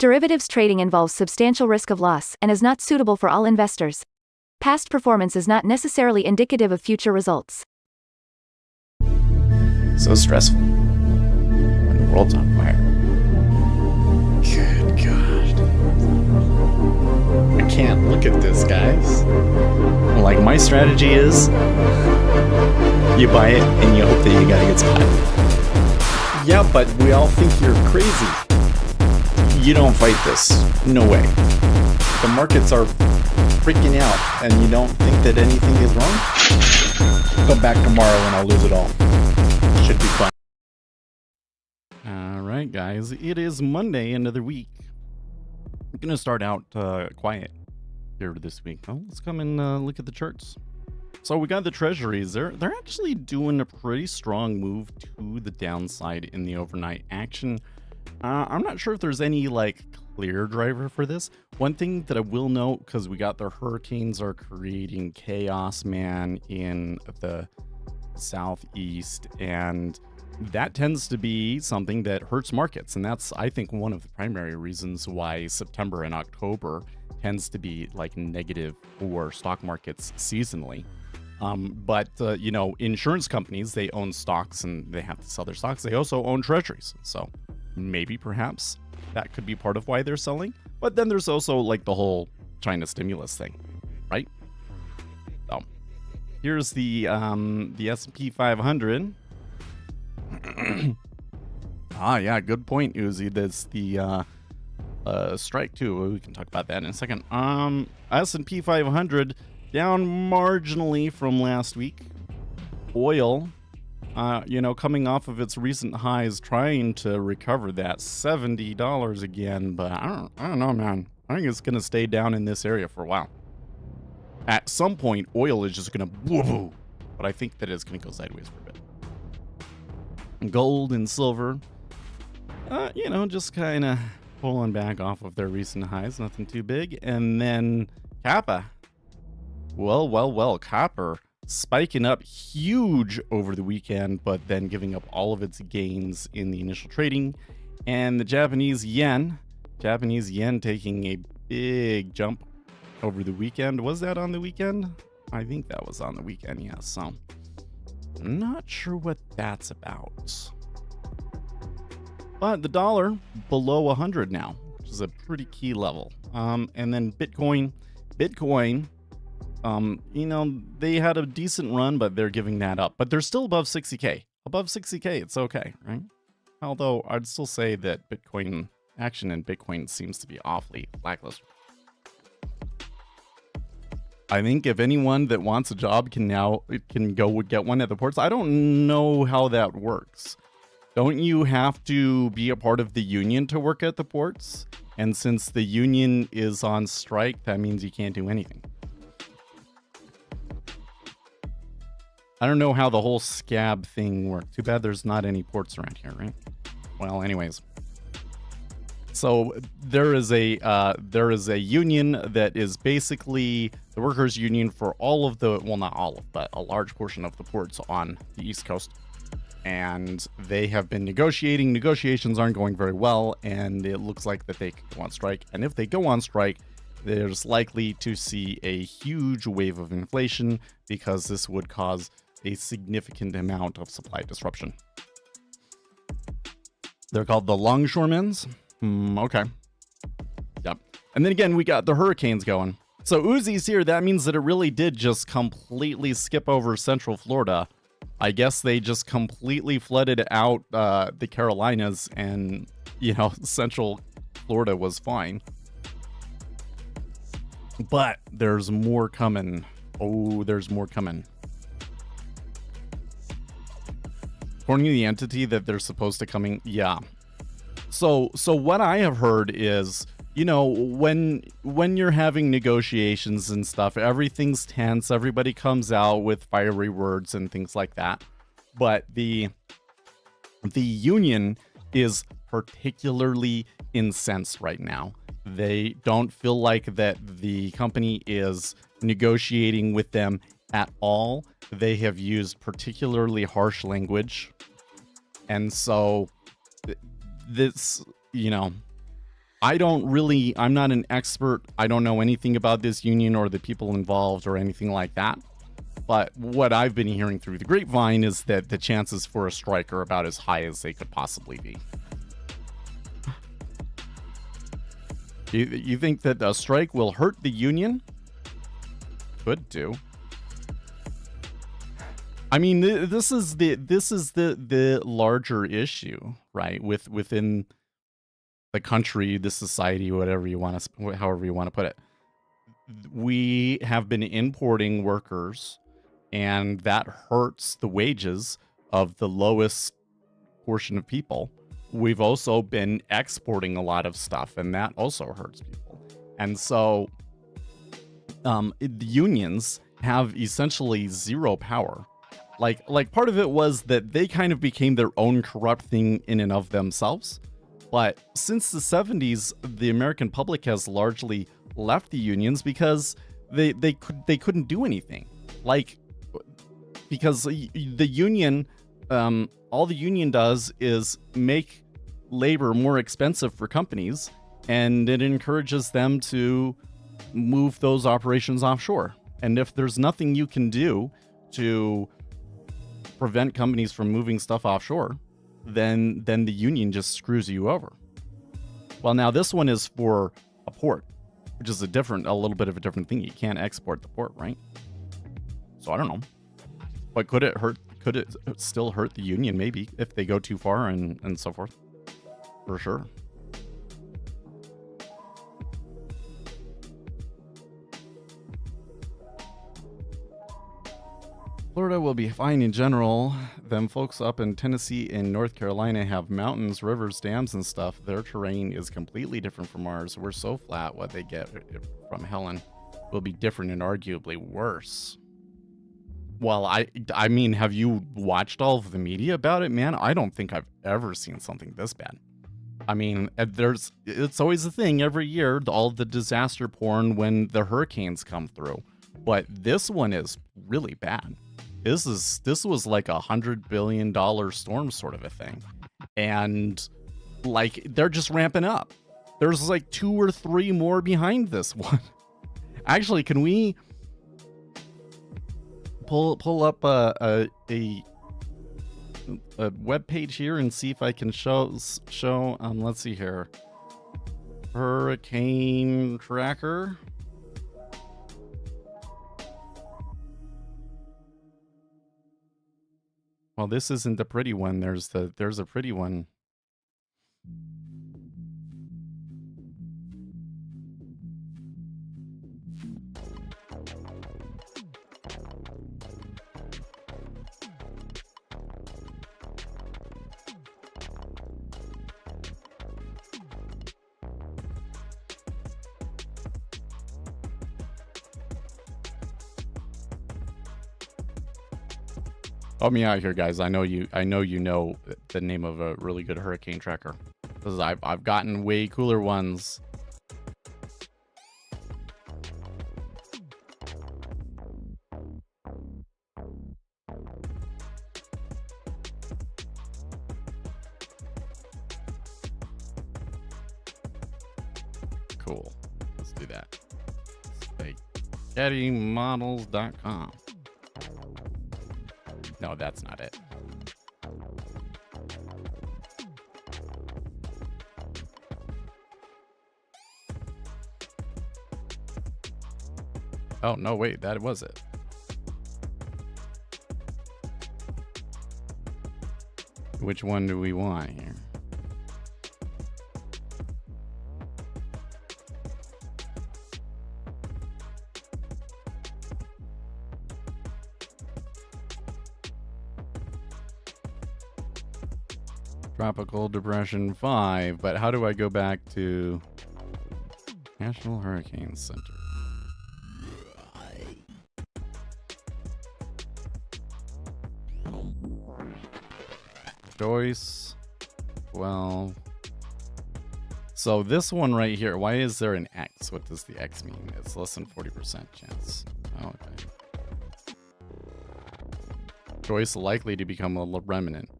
Derivatives trading involves substantial risk of loss and is not suitable for all investors. Past performance is not necessarily indicative of future results. So stressful when the world's on fire. Good God. I can't look at this, guys. Like, my strategy is you buy it and you hope that you gotta get spotted. Yeah, but we all think you're crazy. You don't fight this. No way. The markets are freaking out and you don't think that anything is wrong? Come back tomorrow and I'll lose it all. Should be fun. All right, guys. It is Monday, end of the week. I'm going to start out quiet here this week. Well, let's come and look at the charts. So we got the treasuries. They're actually doing a pretty strong move to the downside in the overnight action. I'm not sure if there's any like clear driver for this. One thing that I will note, because we got the hurricanes are creating chaos, man, in the southeast, and that tends to be something that hurts markets, and that's, I think, one of the primary reasons why September and October tends to be like negative for stock markets seasonally. But you know, insurance companies, they own stocks and they have to sell their stocks. They also own treasuries, so maybe perhaps that could be part of why they're selling. But then there's also like the whole China stimulus thing, right? So here's the S&P 500. Yeah, good point, Uzi. That's the strike too. We can talk about that in a second. S&P 500 down marginally from last week. Oil, you know, coming off of its recent highs, trying to recover that $70 again, but I don't know, man. I think it's gonna stay down in this area for a while. At some point, oil is just gonna woo, but I think that it's gonna go sideways for a bit. Gold and silver, you know, just kind of pulling back off of their recent highs, nothing too big. And then copper, well, copper spiking up huge over the weekend, but then giving up all of its gains in the initial trading. And the Japanese yen taking a big jump over the weekend. Was that on the weekend? I think that was on the weekend, yeah. So I'm not sure what that's about. But the dollar below 100 now, which is a pretty key level. And then Bitcoin, you know, they had a decent run, but they're giving that up. But they're still above 60K. Above 60K, it's okay, right? Although I'd still say that Bitcoin action in Bitcoin seems to be awfully lackluster. I think if anyone that wants a job can go get one at the ports. I don't know how that works. Don't you have to be a part of the union to work at the ports? And since the union is on strike, that means you can't do anything. I don't know how the whole scab thing worked. Too bad there's not any ports around here, right? Well, anyways. So there is a union that is basically the workers' union for all of the, well, not all of, but a large portion of the ports on the East Coast. And they have been negotiating. Negotiations aren't going very well, and it looks like that they could go on strike. And if they go on strike, there's likely to see a huge wave of inflation, because this would cause a significant amount of supply disruption. They're called the longshoremen's. Okay. Yep. And then again, we got the hurricanes going. So Uzi's here. That means that it really did just completely skip over Central Florida. I guess they just completely flooded out the Carolinas, and, you know, Central Florida was fine. But there's more coming. Oh, there's more coming. According to the entity that they're supposed to coming, yeah. So what I have heard is, you know, when you're having negotiations and stuff, everything's tense. Everybody comes out with fiery words and things like that. But the union is particularly incensed right now. They don't feel like that the company is negotiating with them at all. They have used particularly harsh language. And so this, you know, I'm not an expert. I don't know anything about this union or the people involved or anything like that. But what I've been hearing through the grapevine is that the chances for a strike are about as high as they could possibly be. You think that a strike will hurt the union? Could do. I mean, this is the larger issue, right? Within the country, the society, however you want to put it. We have been importing workers, and that hurts the wages of the lowest portion of people. We've also been exporting a lot of stuff, and that also hurts people. And so the unions have essentially zero power. Like part of it was that they kind of became their own corrupt thing in and of themselves. But since the 70s, the American public has largely left the unions because they couldn't do anything. Like, because the union, all the union does is make labor more expensive for companies, and it encourages them to move those operations offshore. And if there's nothing you can do to prevent companies from moving stuff offshore, then the union just screws you over. Well, now this one is for a port, which is a little bit of a different thing. You can't export the port, right? So I don't know. But could it still hurt the union? Maybe, if they go too far and so forth. For sure. Florida will be fine in general. Them folks up in Tennessee and North Carolina have mountains, rivers, dams, and stuff. Their terrain is completely different from ours. We're so flat. What they get from Helen will be different and arguably worse. Well, I mean, have you watched all of the media about it, man? I don't think I've ever seen something this bad. I mean, it's always a thing every year, all the disaster porn when the hurricanes come through. But this one is really bad. This was like $100 billion storm sort of a thing. And like, they're just ramping up. There's like 2 or 3 more behind this one. Actually, can we pull up a web page here and see if I can show let's see here. Hurricane tracker. Well, this isn't the pretty one. There's a pretty one. Help me out here, guys. I know you know the name of a really good hurricane tracker, because I've gotten way cooler ones. Cool. Let's do that. SpaghettiModels.com. No, that's not it. Oh, no, wait, that was it. Which one do we want here? Tropical Depression 5, but how do I go back to National Hurricane Center? Choice 12. So this one right here, why is there an X? What does the X mean? It's less than 40% chance. Oh, okay. Choice likely to become a remnant.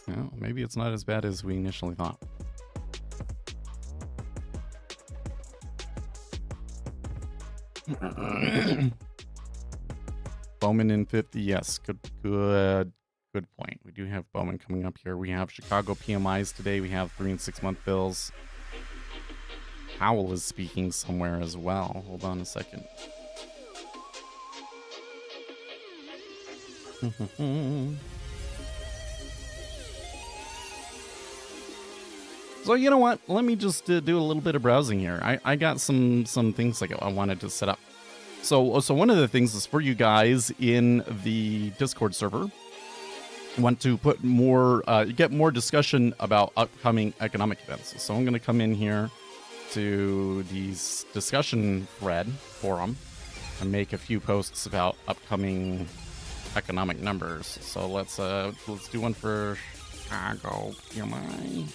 Well, maybe it's not as bad as we initially thought. Bowman in 50. Yes, good point. We do have Bowman coming up here. We have Chicago PMIs today. We have 3 and 6 month bills. Powell is speaking somewhere as well. Hold on a second. So you know what? Let me just do a little bit of browsing here. I got some things like I wanted to set up. So one of the things is for you guys in the Discord server. Want to put more, get more discussion about upcoming economic events. So I'm going to come in here to these discussion thread forum and make a few posts about upcoming economic numbers. So let's do one for Chicago PMI.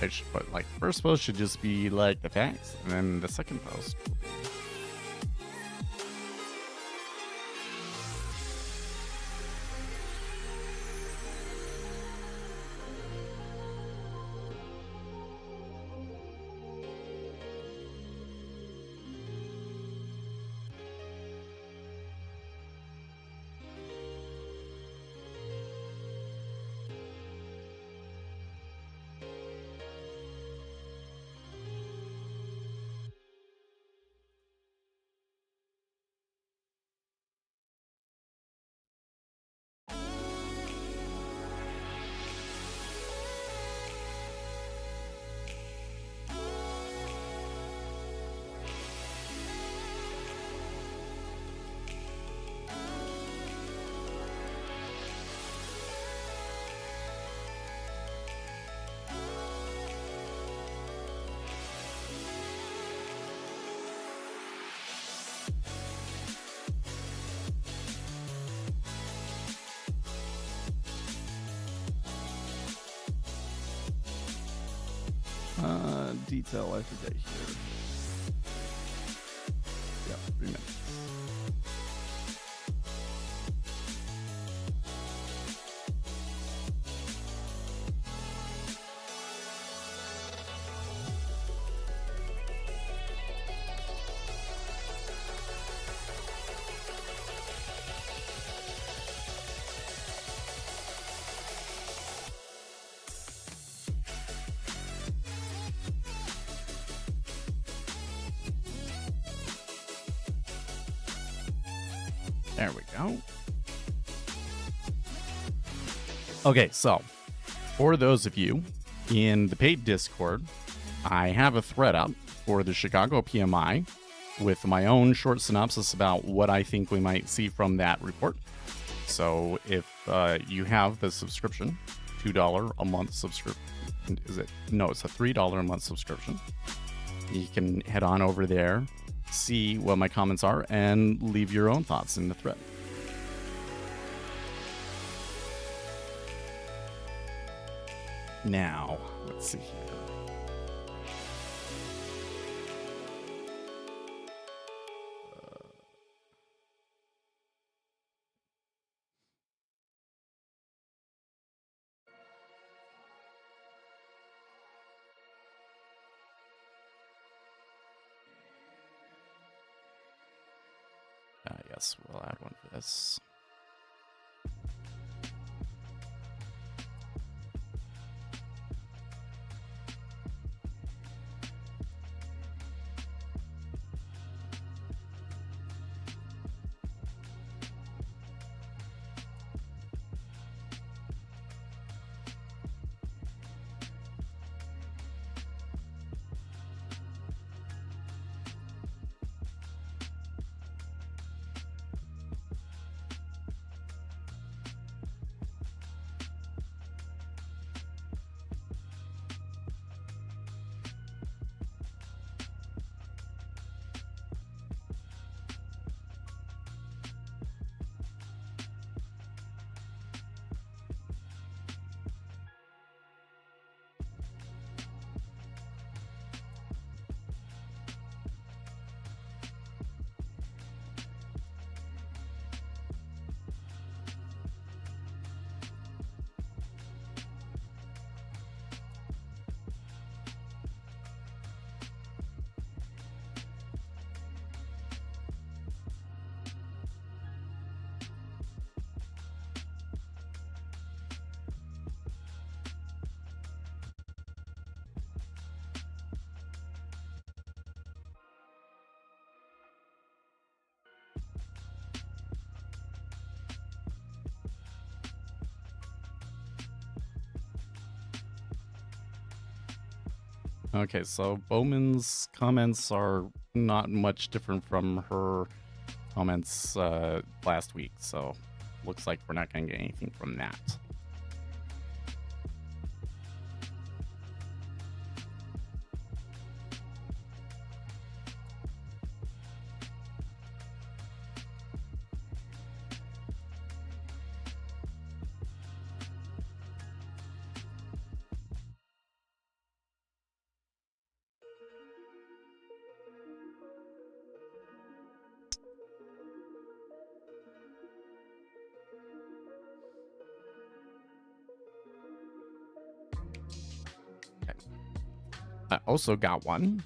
I should put like the first post should just be like the facts, and then the second post will be detail. I forget here. Yeah, 3 minutes. There we go. Okay, so for those of you in the paid Discord, I have a thread up for the Chicago PMI with my own short synopsis about what I think we might see from that report. So if you have the subscription, $2 a month subscription, is it? No, it's a $3 a month subscription. You can head on over there, see what my comments are, and leave your own thoughts in the thread. Now, let's see here. Yes, we'll add one for this. Okay, so Bowman's comments are not much different from her comments last week, so looks like we're not going to get anything from that. I also got one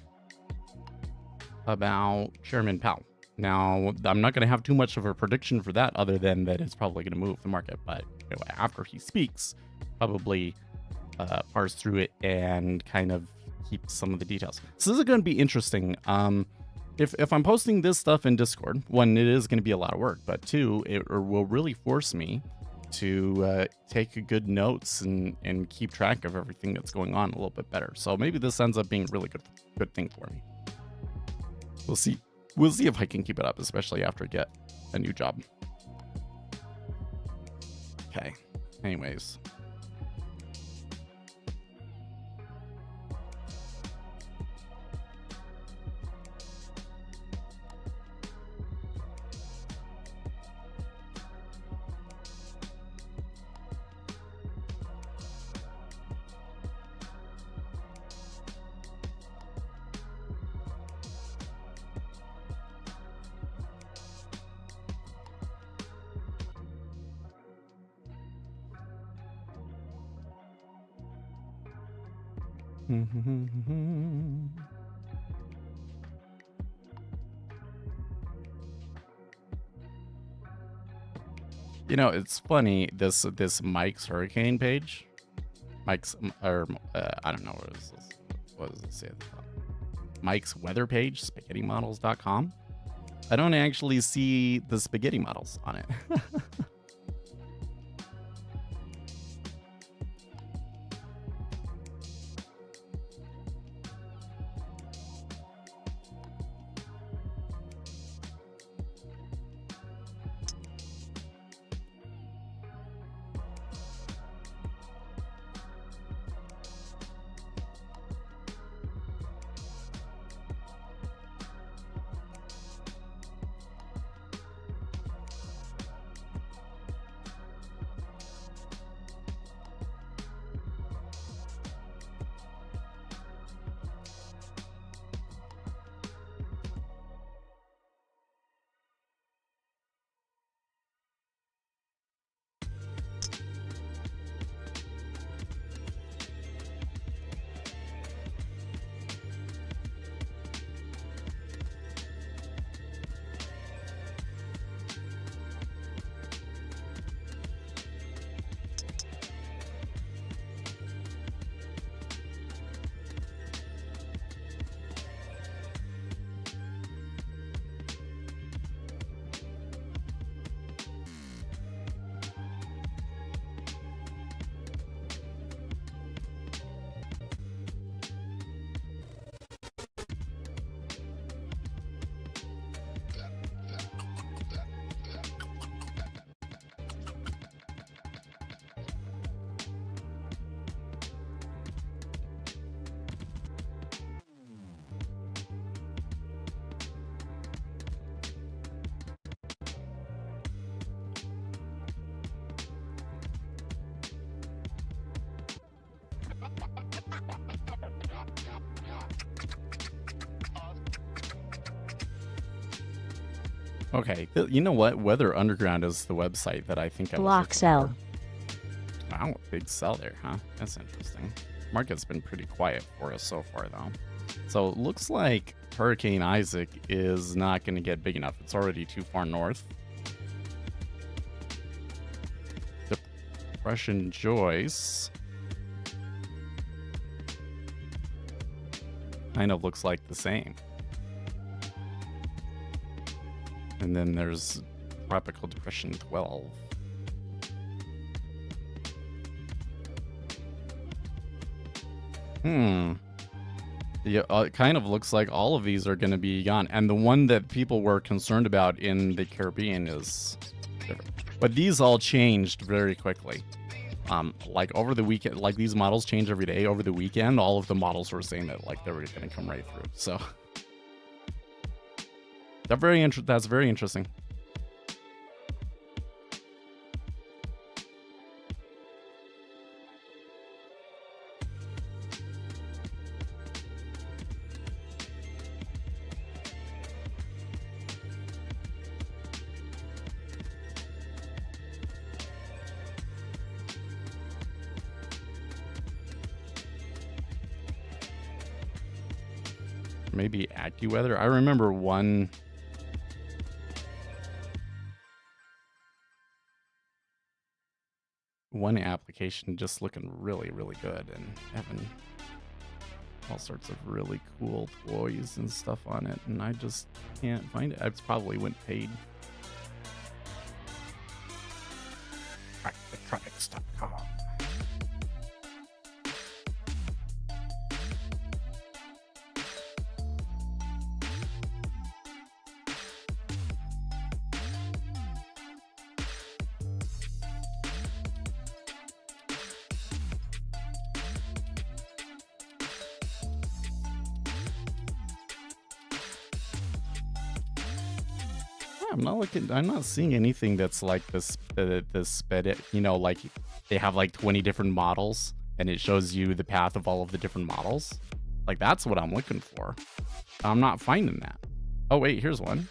about Chairman Powell. Now, I'm not going to have too much of a prediction for that other than that it's probably going to move the market. But after he speaks, probably parse through it and kind of keep some of the details. So this is going to be interesting. If I'm posting this stuff in Discord, one, it is going to be a lot of work. But two, it will really force me to take good notes and keep track of everything that's going on a little bit better. So maybe this ends up being a really good thing for me. We'll see. We'll see if I can keep it up, especially after I get a new job. Okay. Anyways. You know, it's funny, this Mike's Hurricane page, Mike's, or I don't know, what does it say at the top? Mike's weather page, spaghettymodels.com. I don't actually see the spaghetti models on it. Okay, you know what? Weather Underground is the website that I think I was Block looking sell. for. Wow, big sell there, huh? That's interesting. Market's been pretty quiet for us so far, though. So it looks like Hurricane Isaac is not going to get big enough. It's already too far north. Depression Joyce kind of looks like the same. And then there's Tropical Depression 12. Yeah, it kind of looks like all of these are going to be gone. And the one that people were concerned about in the Caribbean is different. But these all changed very quickly. Like over the weekend, like these models change every day. Over the weekend, all of the models were saying that like they were going to come right through. So that's very interesting. Maybe AccuWeather. I remember one application just looking really, really good and having all sorts of really cool toys and stuff on it, and I just can't find it. It's probably went paid. Electronics.com. I'm not seeing anything that's like this sped, you know, like they have like 20 different models and it shows you the path of all of the different models. Like that's what I'm looking for. I'm not finding that. Oh wait, here's one.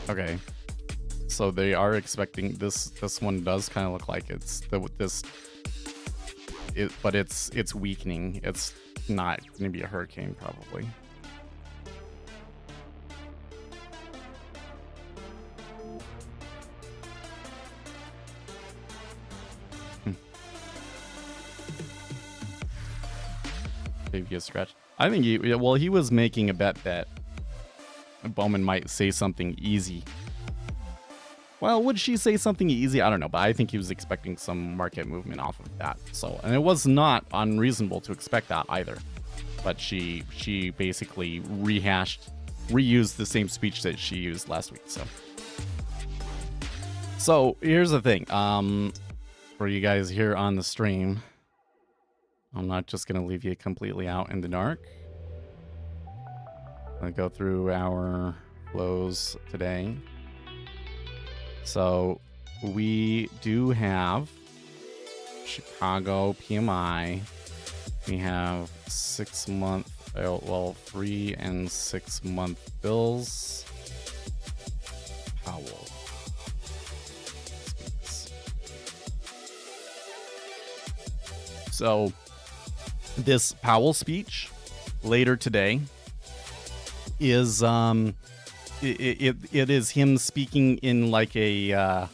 Okay, so they are expecting this. This one does kind of look like it's but it's weakening. It's not going to be a hurricane probably. Maybe a scratch. I think he was making a bet that Bowman might say something easy. Well, would she say something easy? I don't know, but I think he was expecting some market movement off of that. So, and it was not unreasonable to expect that either. But she basically reused the same speech that she used last week. So here's the thing. For you guys here on the stream, I'm not just gonna leave you completely out in the dark. I'm gonna go through our flows today. So we do have Chicago PMI. We have 6 month, 3 and 6 month bills. Powell. So this Powell speech later today is it is him speaking in like a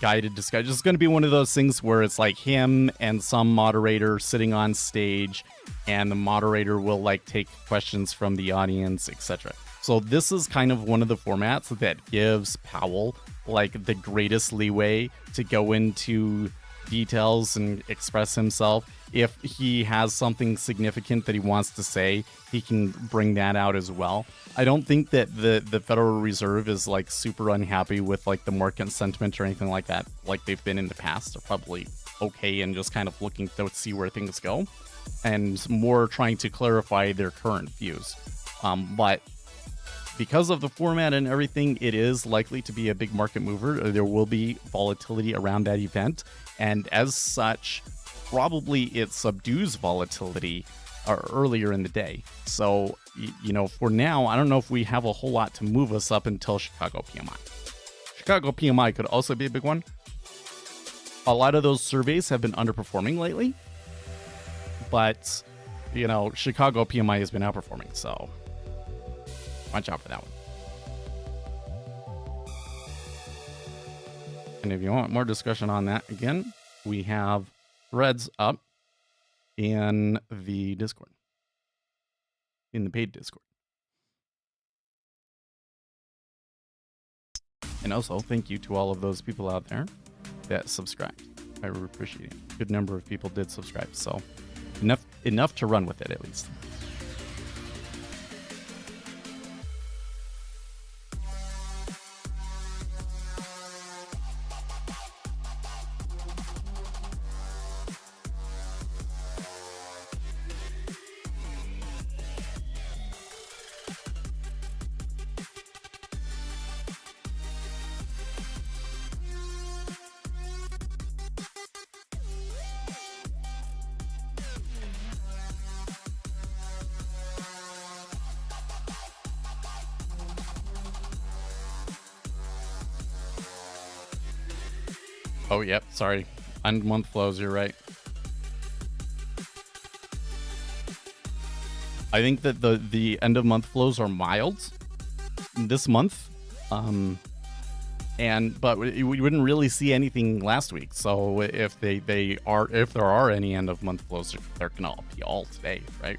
guided discussion. It's going to be one of those things where it's like him and some moderator sitting on stage, and the moderator will like take questions from the audience, etc. So this is kind of one of the formats that gives Powell like the greatest leeway to go into details and express himself. If he has something significant that he wants to say, he can bring that out as well. I don't think that the Federal Reserve is like super unhappy with like the market sentiment or anything like that, like they've been in the past. They're probably okay and just kind of looking to see where things go, and more trying to clarify their current views. But because of the format and everything, it is likely to be a big market mover. There will be volatility around that event, and as such, probably it subdues volatility earlier in the day. So, you know, for now, I don't know if we have a whole lot to move us up until Chicago PMI. Chicago PMI could also be a big one. A lot of those surveys have been underperforming lately, but, you know, Chicago PMI has been outperforming, so watch out for that one. And if you want more discussion on that, again, we have threads up in the Discord, in the paid Discord. And also, thank you to all of those people out there that subscribed. I really appreciate it. Good number of people did subscribe, so enough to run with it at least. Oh, yep. Sorry. End month flows. You're right. I think that the end of month flows are mild this month, but we wouldn't really see anything last week. So if there are any end of month flows, they're gonna be all today, right?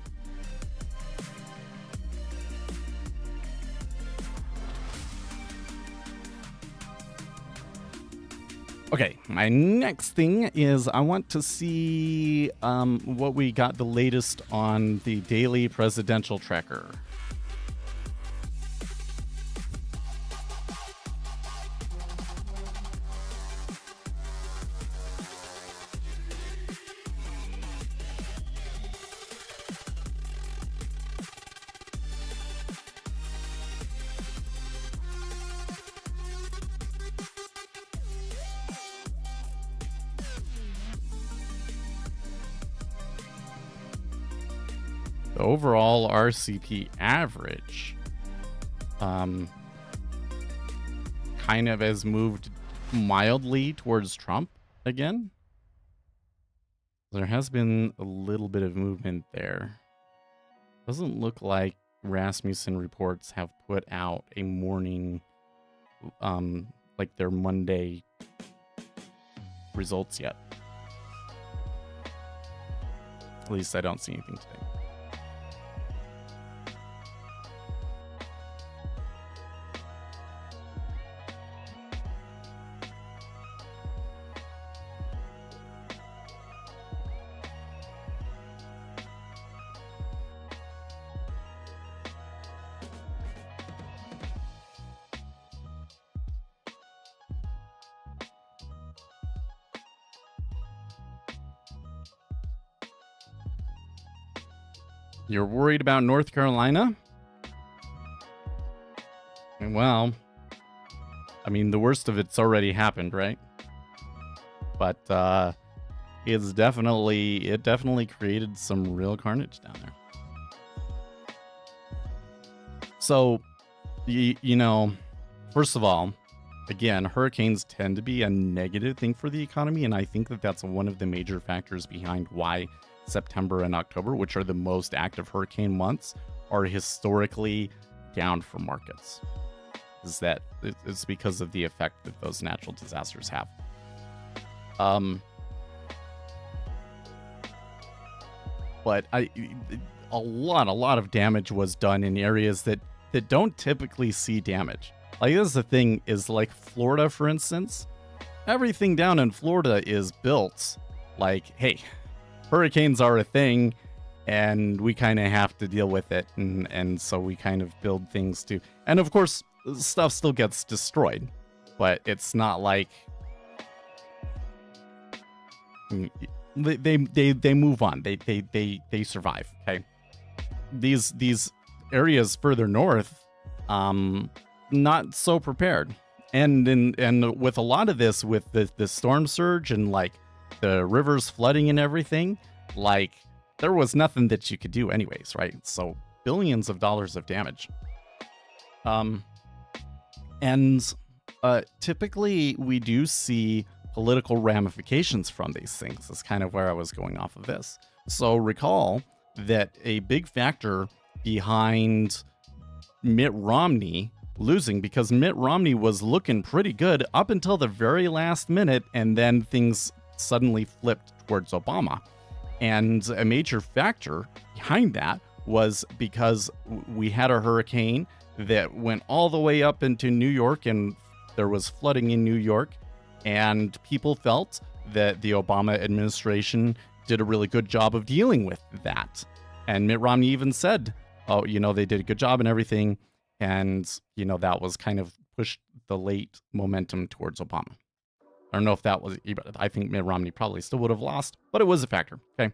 Okay, my next thing is I want to see what we got the latest on the daily presidential tracker. The overall RCP average kind of has moved mildly towards Trump again. There has been a little bit of movement there. Doesn't look like Rasmussen reports have put out a morning, like their Monday results yet. At least I don't see anything today. You're worried about North Carolina? Well, I mean, the worst of it's already happened, right? But it definitely created some real carnage down there. So, you know, first of all, again, hurricanes tend to be a negative thing for the economy, and I think that that's one of the major factors behind why September and October, which are the most active hurricane months, are historically down for markets. Is that it's because of the effect that those natural disasters have. But a lot of damage was done in areas that don't typically see damage. Like, this is the thing, is like Florida, for instance. Everything down in Florida is built like, hey, hurricanes are a thing, and we kind of have to deal with it, and so we kind of build things to, and of course stuff still gets destroyed, but it's not like they move on, they survive. Okay, these areas further north, not so prepared, and with a lot of this, with the storm surge and like the rivers flooding and everything, like, there was nothing that you could do anyways, right? So billions of dollars of damage. Typically we do see political ramifications from these things. That's kind of where I was going off of this. So recall that a big factor behind Mitt Romney losing, because Mitt Romney was looking pretty good up until the very last minute, and then things suddenly flipped towards Obama. And a major factor behind that was because we had a hurricane that went all the way up into New York, and there was flooding in New York, and people felt that the Obama administration did a really good job of dealing with that. And Mitt Romney even said, oh, they did a good job and everything. And, that was kind of pushed the late momentum towards Obama. I don't know if that was, I think Mitt Romney probably still would have lost, but it was a factor. Okay.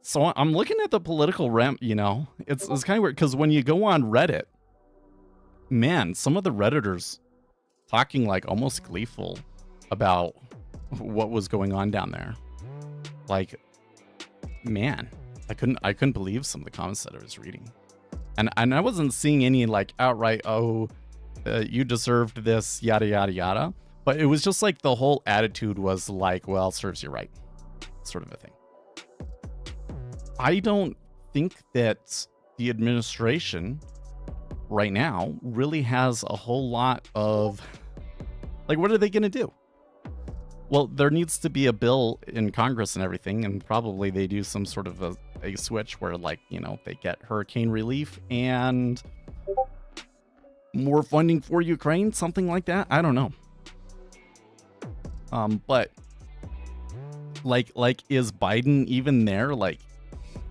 So I'm looking at the political realm, it's kind of weird because when you go on Reddit, man, some of the Redditors talking like almost gleeful about what was going on down there. Like, man, I couldn't believe some of the comments that I was reading. And I wasn't seeing any like outright, you deserved this, yada, yada, yada. But it was just like the whole attitude was like, well, serves you right, sort of a thing. I don't think that the administration right now really has a whole lot of, like, what are they going to do? Well, there needs to be a bill in Congress and everything, and probably they do some sort of a switch where, like, they get hurricane relief and more funding for Ukraine, something like that. I don't know. But like, is Biden even there? Like,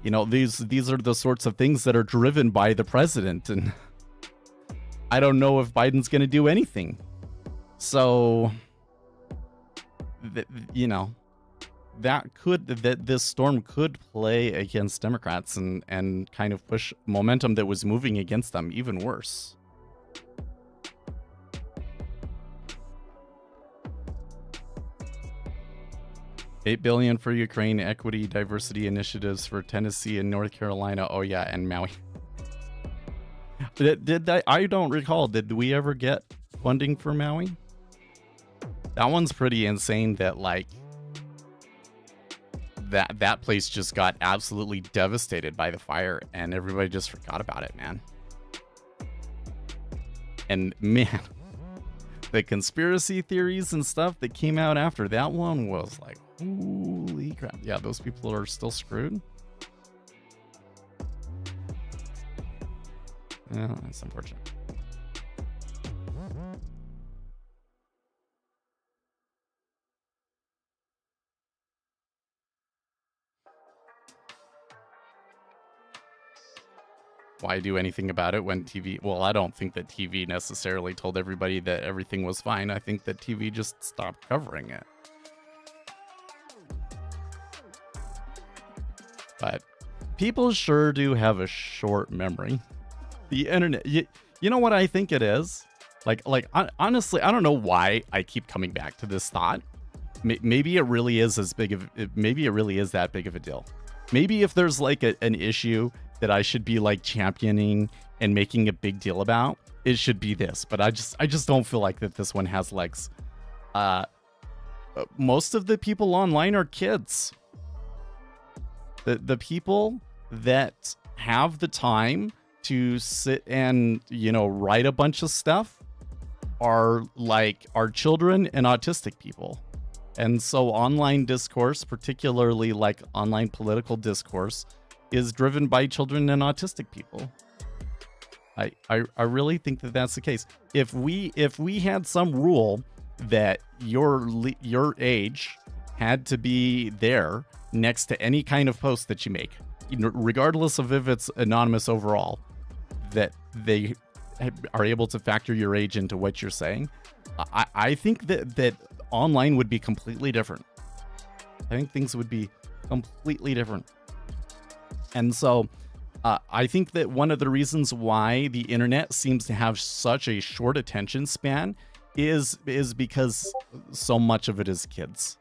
these are the sorts of things that are driven by the president, and I don't know if Biden's going to do anything. So, this storm could play against Democrats and kind of push momentum that was moving against them even worse. $8 billion for Ukraine, equity, diversity initiatives for Tennessee and North Carolina. Oh yeah, and Maui. I don't recall. Did we ever get funding for Maui? That one's pretty insane. That like that place just got absolutely devastated by the fire, and everybody just forgot about it, man. And man, the conspiracy theories and stuff that came out after that one was like, holy crap. Yeah, those people are still screwed. Yeah, that's unfortunate. Why do anything about it when TV... Well, I don't think that TV necessarily told everybody that everything was fine. I think that TV just stopped covering it. But people sure do have a short memory. The internet... You know what I think it is? Honestly, I don't know why I keep coming back to this thought. Maybe it really is as big of... Maybe it really is that big of a deal. Maybe if there's like an issue that I should be like championing and making a big deal about, it should be this. But I just don't feel like that this one has legs. Most of the people online are kids. The people that have the time to sit and, write a bunch of stuff are children and autistic people. And so online discourse, particularly like online political discourse, is driven by children and autistic people. I really think that that's the case. If we had some rule that your age had to be there next to any kind of post that you make, regardless of if it's anonymous overall, that they are able to factor your age into what you're saying, I think that online would be completely different. I think things would be completely different. And so I think that one of the reasons why the internet seems to have such a short attention span is because so much of it is kids.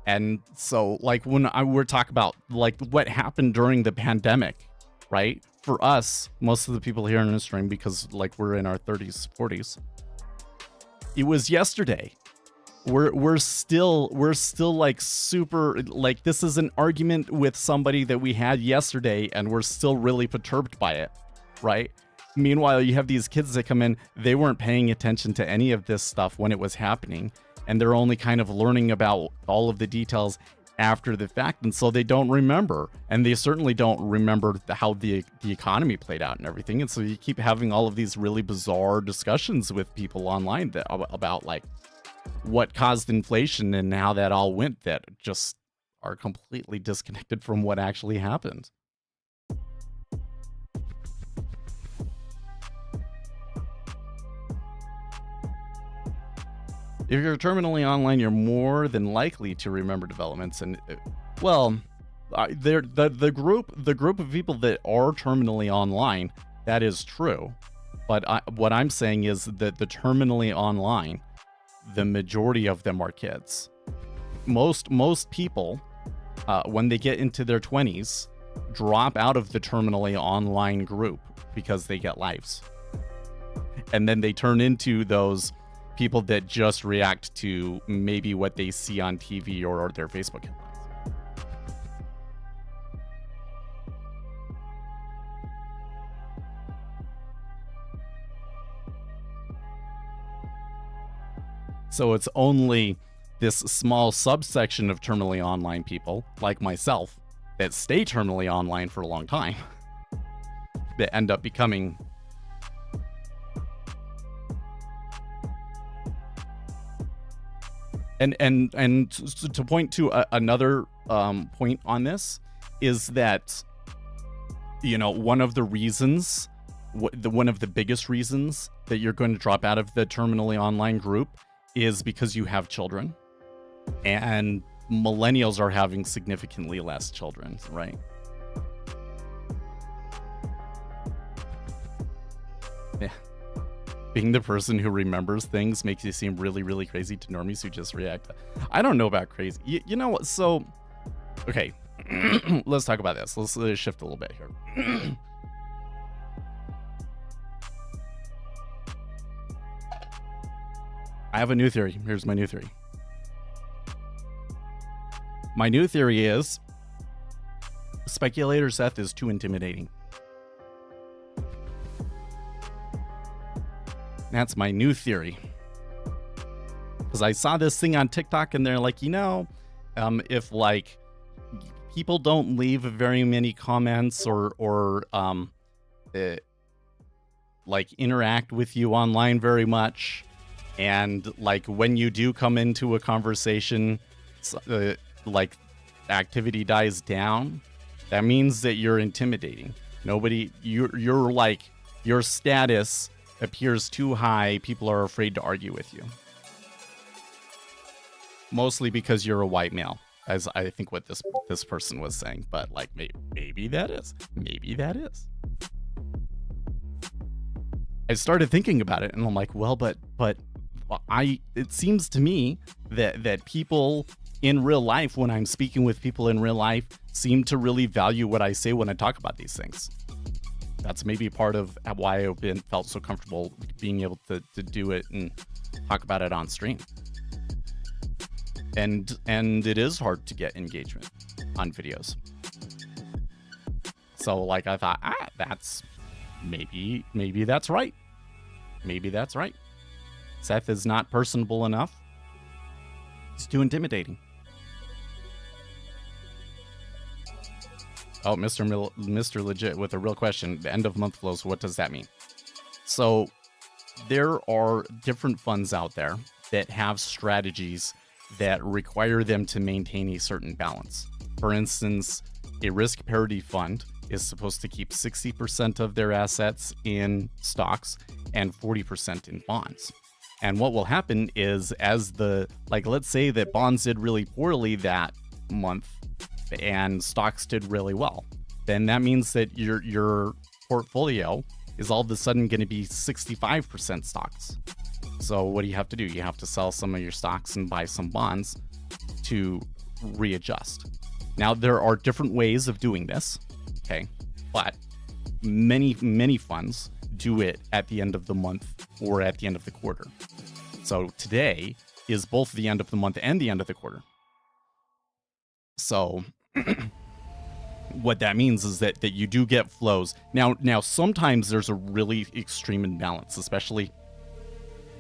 And so like when we're talking about like what happened during the pandemic, right? For us, most of the people here in the stream, because like we're in our 30s, 40s, it was yesterday. We're still like super, like this is an argument with somebody that we had yesterday and we're still really perturbed by it, right? Meanwhile, you have these kids that come in, they weren't paying attention to any of this stuff when it was happening, and they're only kind of learning about all of the details after the fact, and so they don't remember, and they certainly don't remember how the economy played out and everything. And so you keep having all of these really bizarre discussions with people online about like what caused inflation and how that all went, that just are completely disconnected from what actually happened. If you're terminally online, you're more than likely to remember developments, and the group of people that are terminally online, that is true. But what I'm saying is that the terminally online, the majority of them are kids. Most people, when they get into their 20s, drop out of the terminally online group because they get lives, and then they turn into those people that just react to maybe what they see on TV or their Facebook headlines. So it's only this small subsection of terminally online people, like myself, that stay terminally online for a long time, that end up becoming And to point to another point on this is that, you know, one of the reasons, one of the biggest reasons that you're going to drop out of the terminally online group is because you have children, and millennials are having significantly less children, right? Yeah. Being the person who remembers things makes you seem really, really crazy to normies who just react. I don't know about crazy. You know what? So, okay, let's talk about this. Let's shift a little bit here. I have a new theory. Here's my new theory. My new theory is Speculator Seth is too intimidating. That's my new theory. Because I saw this thing on TikTok and they're like, you know, if like people don't leave very many comments or like interact with you online very much, and like when you do come into a conversation, like activity dies down, that means that you're intimidating. You're like, your status appears too high, people are afraid to argue with you. Mostly because you're a white male, as I think what this person was saying, but like maybe that is. I started thinking about it and I'm like, well, but it seems to me that people in real life, when I'm speaking with people in real life, seem to really value what I say when I talk about these things. That's maybe part of why I've felt so comfortable being able to do it and talk about it on stream. And it is hard to get engagement on videos. So like I thought, that's maybe that's right. Maybe that's right. Seth is not personable enough. He's too intimidating. Oh, Mr. Legit with a real question. The end of month flows, what does that mean? So there are different funds out there that have strategies that require them to maintain a certain balance. For instance, a risk parity fund is supposed to keep 60% of their assets in stocks and 40% in bonds. And what will happen is let's say that bonds did really poorly that month and stocks did really well, then that means that your portfolio is all of a sudden going to be 65% stocks. So what do you have to do? You have to sell some of your stocks and buy some bonds to readjust. Now, there are different ways of doing this, okay? But many funds do it at the end of the month or at the end of the quarter. So today is both the end of the month and the end of the quarter. So what that means is that you do get flows. Now sometimes there's a really extreme imbalance, especially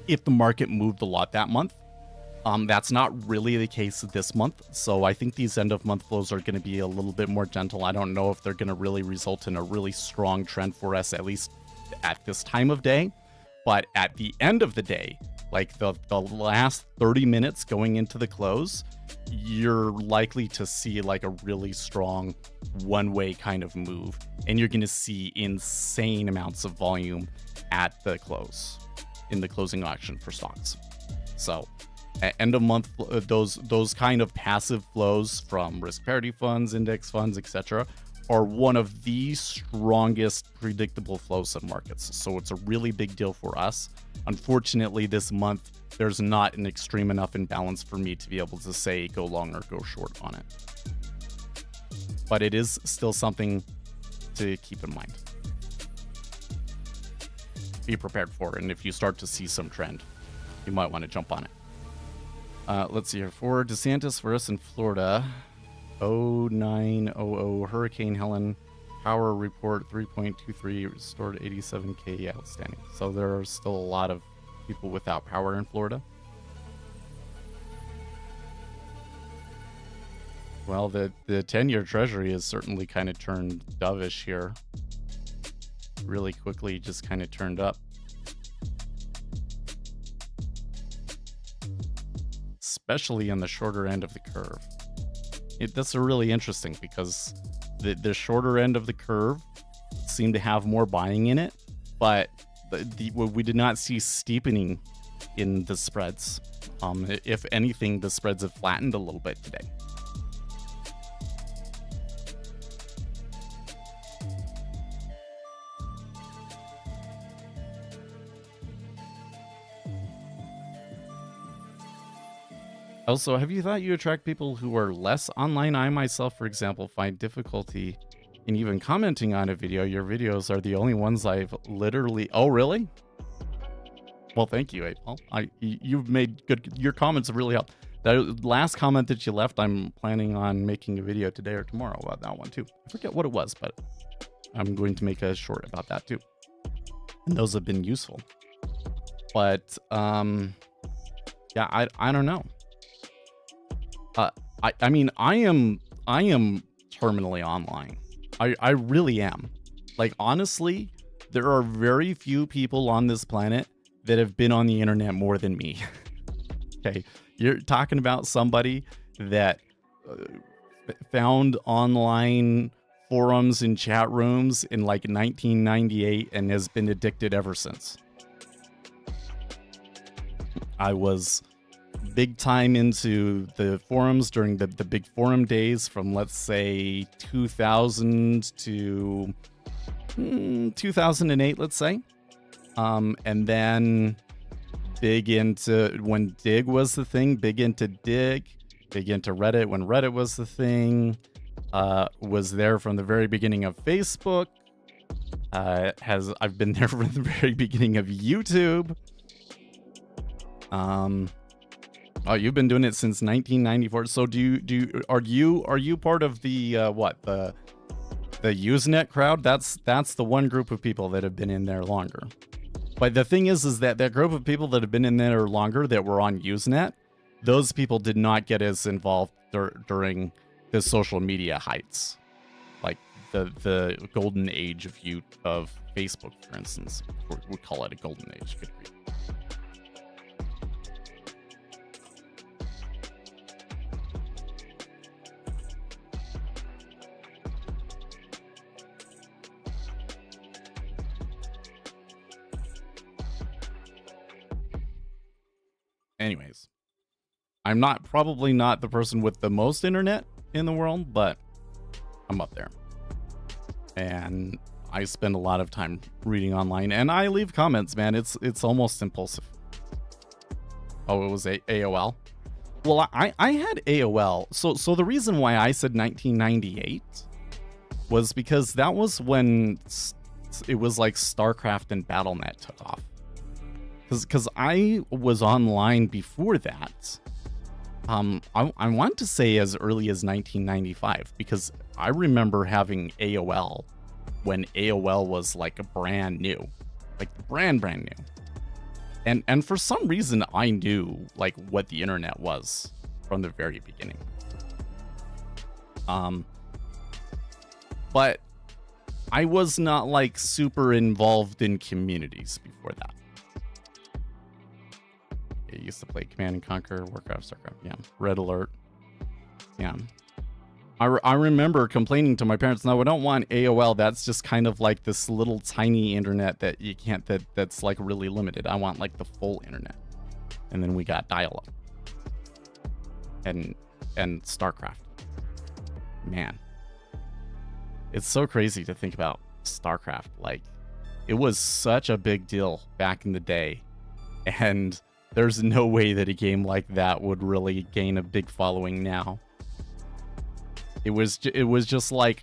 if the market moved a lot that month. That's not really the case this month, so I think these end of month flows are going to be a little bit more gentle. I don't know if they're going to really result in a really strong trend for us, at least at this time of day. But at the end of the day, like the last 30 minutes going into the close, you're likely to see like a really strong one-way kind of move, and you're going to see insane amounts of volume at the close in the closing auction for stocks. So at end of month, those kind of passive flows from risk parity funds, index funds, etc., are one of the strongest predictable flows in markets. So it's a really big deal for us. Unfortunately, this month, there's not an extreme enough imbalance for me to be able to say go long or go short on it. But it is still something to keep in mind. Be prepared for it, and if you start to see some trend, you might want to jump on it. Let's see here. For DeSantis, for us in Florida, 0900 Hurricane Helen power report 3.23 restored 87K outstanding. So there are still a lot of people without power in Florida. Well, the 10-year treasury has certainly kind of turned dovish here. Really quickly just kind of turned up. Especially on the shorter end of the curve. That's really interesting because the shorter end of the curve seemed to have more buying in it, but we did not see steepening in the spreads. If anything, the spreads have flattened a little bit today. Also, have you thought you attract people who are less online? I myself, for example, find difficulty in even commenting on a video. Your videos are the only ones I've literally... Oh, really? Well, thank you, April. You've made good... Your comments have really helped. That last comment that you left, I'm planning on making a video today or tomorrow about that one, too. I forget what it was, but I'm going to make a short about that, too. And those have been useful. But, yeah, I don't know. I mean, I am terminally online. I really am. Like, honestly, there are very few people on this planet that have been on the internet more than me. Okay, you're talking about somebody that found online forums and chat rooms in like 1998 and has been addicted ever since. I was big time into the forums during the big forum days from, let's say, 2000 to 2008, let's say. And then big into when Dig was the thing, big into Reddit when Reddit was the thing. Was there from the very beginning of Facebook. I've been there from the very beginning of YouTube. Oh, you've been doing it since 1994. So are you part of the the Usenet crowd? That's the one group of people that have been in there longer. But the thing is that group of people that have been in there longer that were on Usenet, those people did not get as involved during the social media heights, like the golden age of Facebook, for instance. We call it a golden age. Good grief. Anyways, I'm probably not the person with the most internet in the world, but I'm up there. And I spend a lot of time reading online, and I leave comments, man. It's almost impulsive. Oh, it was AOL? Well, I had AOL. So the reason why I said 1998 was because that was when it was like StarCraft and BattleNet took off. Because I was online before that. I want to say as early as 1995, because I remember having AOL when AOL was like brand new, like brand new. And for some reason, I knew like what the internet was from the very beginning. But I was not like super involved in communities before that. I used to play Command and Conquer, Warcraft, Starcraft, yeah, Red Alert, yeah. I remember complaining to my parents, no, I don't want AOL. That's just kind of like this little tiny internet that you can't, that's like really limited. I want like the full internet. And then we got dial-up and StarCraft. Man, it's so crazy to think about StarCraft. Like, it was such a big deal back in the day, and there's no way that a game like that would really gain a big following now. It was just like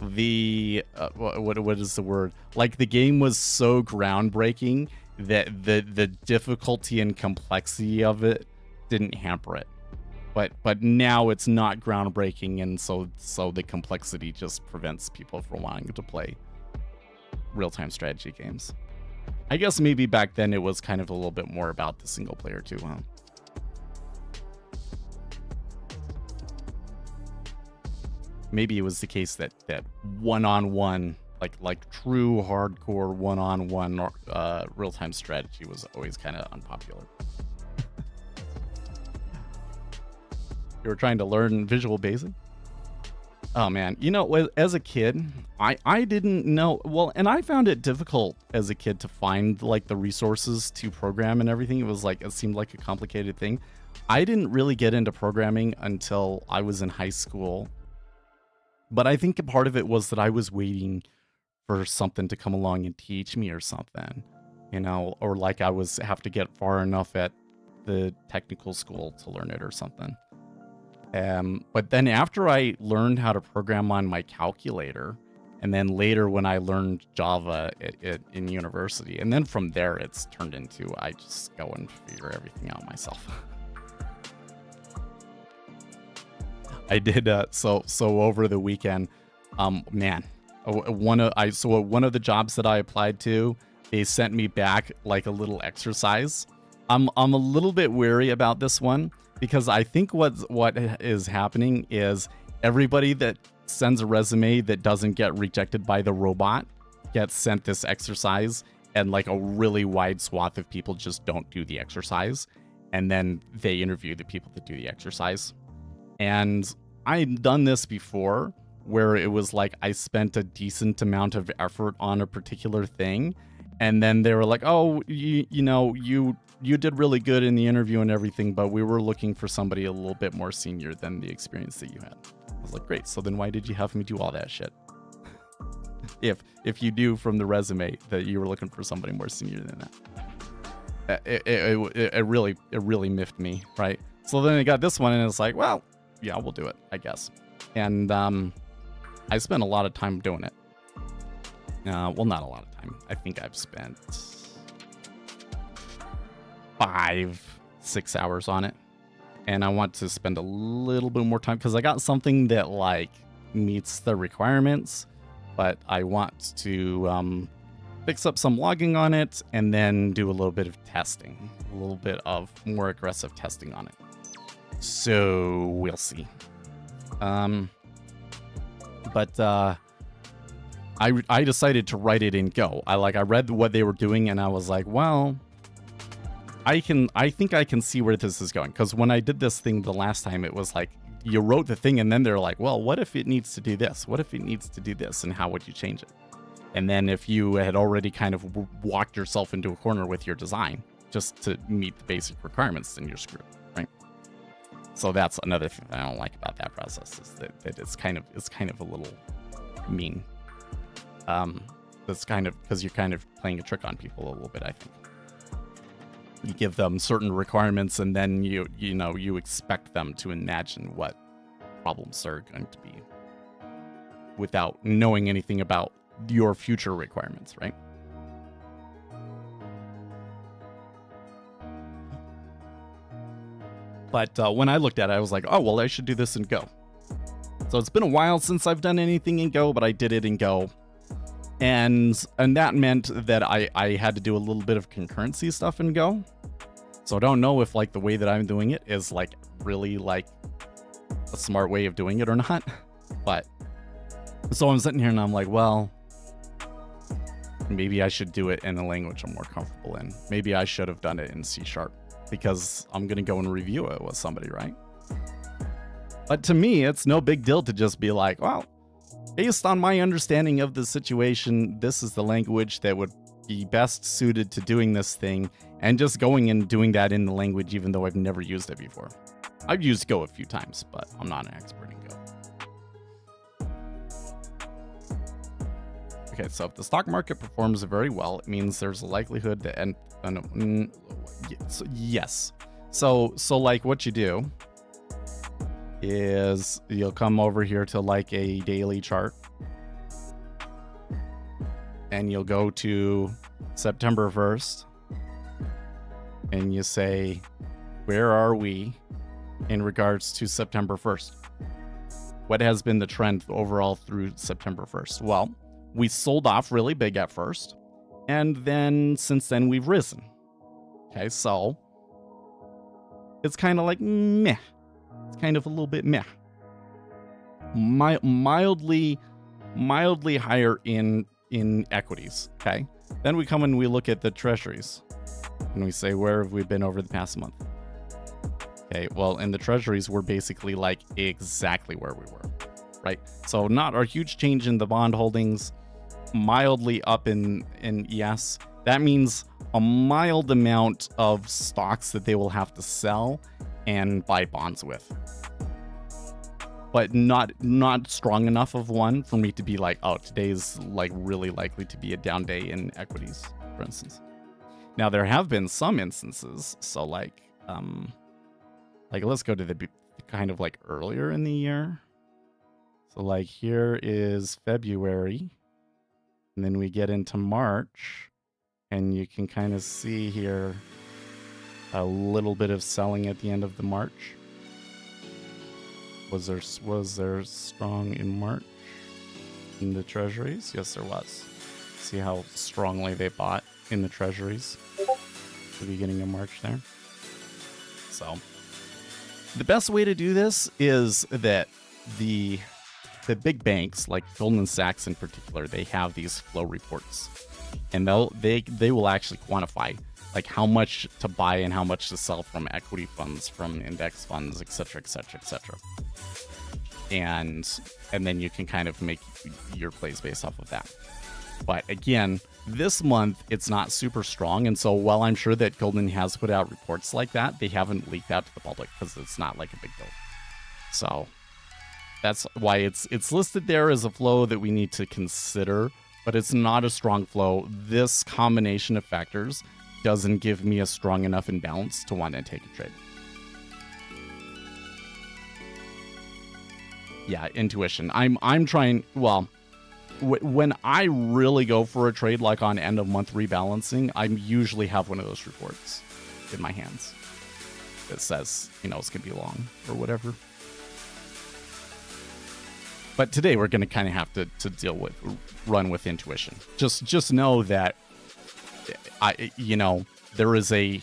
the what is the word? Like, the game was so groundbreaking that the difficulty and complexity of it didn't hamper it. But now it's not groundbreaking, and so the complexity just prevents people from wanting to play real-time strategy games. I guess maybe back then it was kind of a little bit more about the single player too, huh? Maybe it was the case that one-on-one, like true hardcore one-on-one real-time strategy was always kind of unpopular. You were trying to learn Visual Basic? Oh man, you know, as a kid, I didn't know, well, and I found it difficult as a kid to find like the resources to program and everything. It was like, it seemed like a complicated thing. I didn't really get into programming until I was in high school. But I think a part of it was that I was waiting for something to come along and teach me or something, you know, or like I have to get far enough at the technical school to learn it or something. But then after I learned how to program on my calculator, and then later when I learned Java in university, and then from there it's turned into I just go and figure everything out myself. I did so over the weekend. Man, one of the jobs that I applied to, they sent me back like a little exercise. I'm a little bit wary about this one because I think what is happening is everybody that sends a resume that doesn't get rejected by the robot gets sent this exercise, and like a really wide swath of people just don't do the exercise, and then they interview the people that do the exercise. And I'd done this before where it was like I spent a decent amount of effort on a particular thing, and then they were like, oh, you did really good in the interview and everything, but we were looking for somebody a little bit more senior than the experience that you had. I was like, great, so then why did you have me do all that shit? if you knew from the resume that you were looking for somebody more senior than that. It really miffed me, right? So then I got this one, and it's like, well, yeah, we'll do it, I guess. And I spent a lot of time doing it. Well, not a lot of time. I think I've spent 5-6 hours on it. And I want to spend a little bit more time because I got something that like meets the requirements, but I want to fix up some logging on it and then do a little bit of testing, a little bit of more aggressive testing on it. So we'll see. But I decided to write it in Go. I read what they were doing, and I was like, well, I think I can see where this is going. Because when I did this thing the last time, it was like you wrote the thing, and then they're like, well, what if it needs to do this? What if it needs to do this? And how would you change it? And then if you had already kind of walked yourself into a corner with your design just to meet the basic requirements, then you're screwed, right? So that's another thing I don't like about that process, is that it's kind of a little mean. That's kind of because you're kind of playing a trick on people a little bit, I think. You give them certain requirements, and then you expect them to imagine what problems are going to be without knowing anything about your future requirements, right? But when I looked at it, I was like, oh, well, I should do this in Go. So it's been a while since I've done anything in Go, but I did it in Go. And that meant that I had to do a little bit of concurrency stuff in Go. So I don't know if like the way that I'm doing it is like really like a smart way of doing it or not. But so I'm sitting here and I'm like, well, maybe I should do it in a language I'm more comfortable in. Maybe I should have done it in C# because I'm going to go and review it with somebody, right? But to me, it's no big deal to just be like, well, based on my understanding of the situation, this is the language that would be best suited to doing this thing, and just going and doing that in the language even though I've never used it before. I've used Go a few times, but I'm not an expert in Go. Okay, so if the stock market performs very well, it means there's a likelihood that yes. So like what you do is you'll come over here to like a daily chart and you'll go to September 1st and you say, where are we in regards to September 1st? What has been the trend overall through September 1st? Well, we sold off really big at first, and then since then we've risen. Okay, so it's kind of like meh. It's kind of a little bit meh. Mildly higher in equities. Okay, then we come and we look at the treasuries, and we say, where have we been over the past month? Okay, well, in the treasuries, we're basically like exactly where we were, right? So not a huge change in the bond holdings, mildly up in ES. That means a mild amount of stocks that they will have to sell and buy bonds with, but not strong enough of one for me to be like, oh, today's like really likely to be a down day in equities, for instance. Now there have been some instances, so like let's go to the kind of like earlier in the year. So like here is February, and then we get into March, and you can kind of see here a little bit of selling at the end of the March. Was there strong in March in the treasuries? Yes, there was. See how strongly they bought in the treasuries at the beginning of March there. So the best way to do this is that the big banks like Goldman Sachs in particular, they have these flow reports, and they will actually quantify like how much to buy and how much to sell from equity funds, from index funds, etc., etc., etc. And then you can kind of make your plays based off of that. But again, this month it's not super strong, and so while I'm sure that Goldman has put out reports like that, they haven't leaked out to the public because it's not like a big deal. So that's why it's listed there as a flow that we need to consider, but it's not a strong flow. This combination of factors doesn't give me a strong enough imbalance to want to take a trade. Yeah, intuition. I'm trying, well, when I really go for a trade like on end of month rebalancing, I usually have one of those reports in my hands that says, it's going to be long or whatever. But today we're going to kind of have to run with intuition. Just know that there is a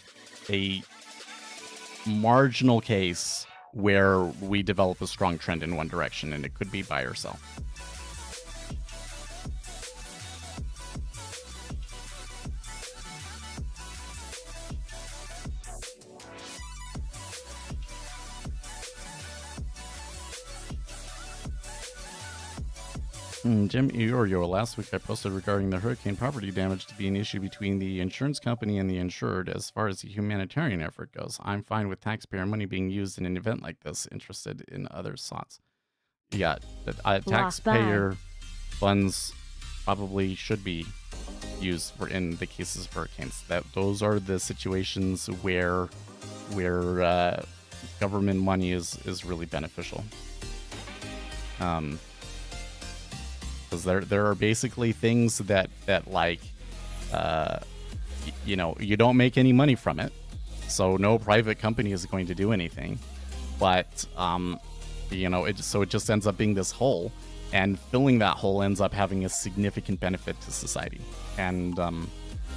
marginal case where we develop a strong trend in one direction, and it could be buy or sell. Jim Iorio, last week I posted regarding the hurricane property damage to be an issue between the insurance company and the insured. As far as the humanitarian effort goes, I'm fine with taxpayer money being used in an event like this. Interested in other thoughts? Yeah, taxpayer funds probably should be used for in the cases of hurricanes. Those are the situations where government money is really beneficial. Because there are basically things that like, you don't make any money from it, so no private company is going to do anything. But it just ends up being this hole. and filling that hole ends up having a significant benefit to society. And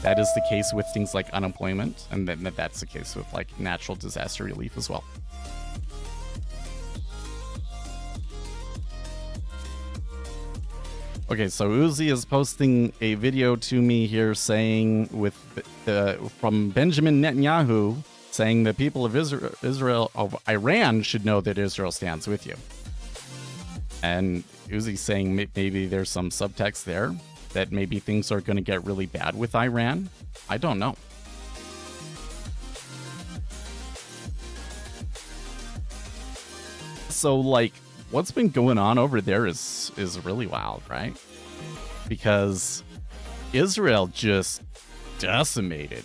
that is the case with things like unemployment, and then that's the case with like natural disaster relief as well. Okay, so Uzi is posting a video to me here saying from Benjamin Netanyahu saying the people of Israel of Iran should know that Israel stands with you. And Uzi saying maybe there's some subtext there that maybe things are going to get really bad with Iran. I don't know. So like what's been going on over there is really wild, right? Because Israel just decimated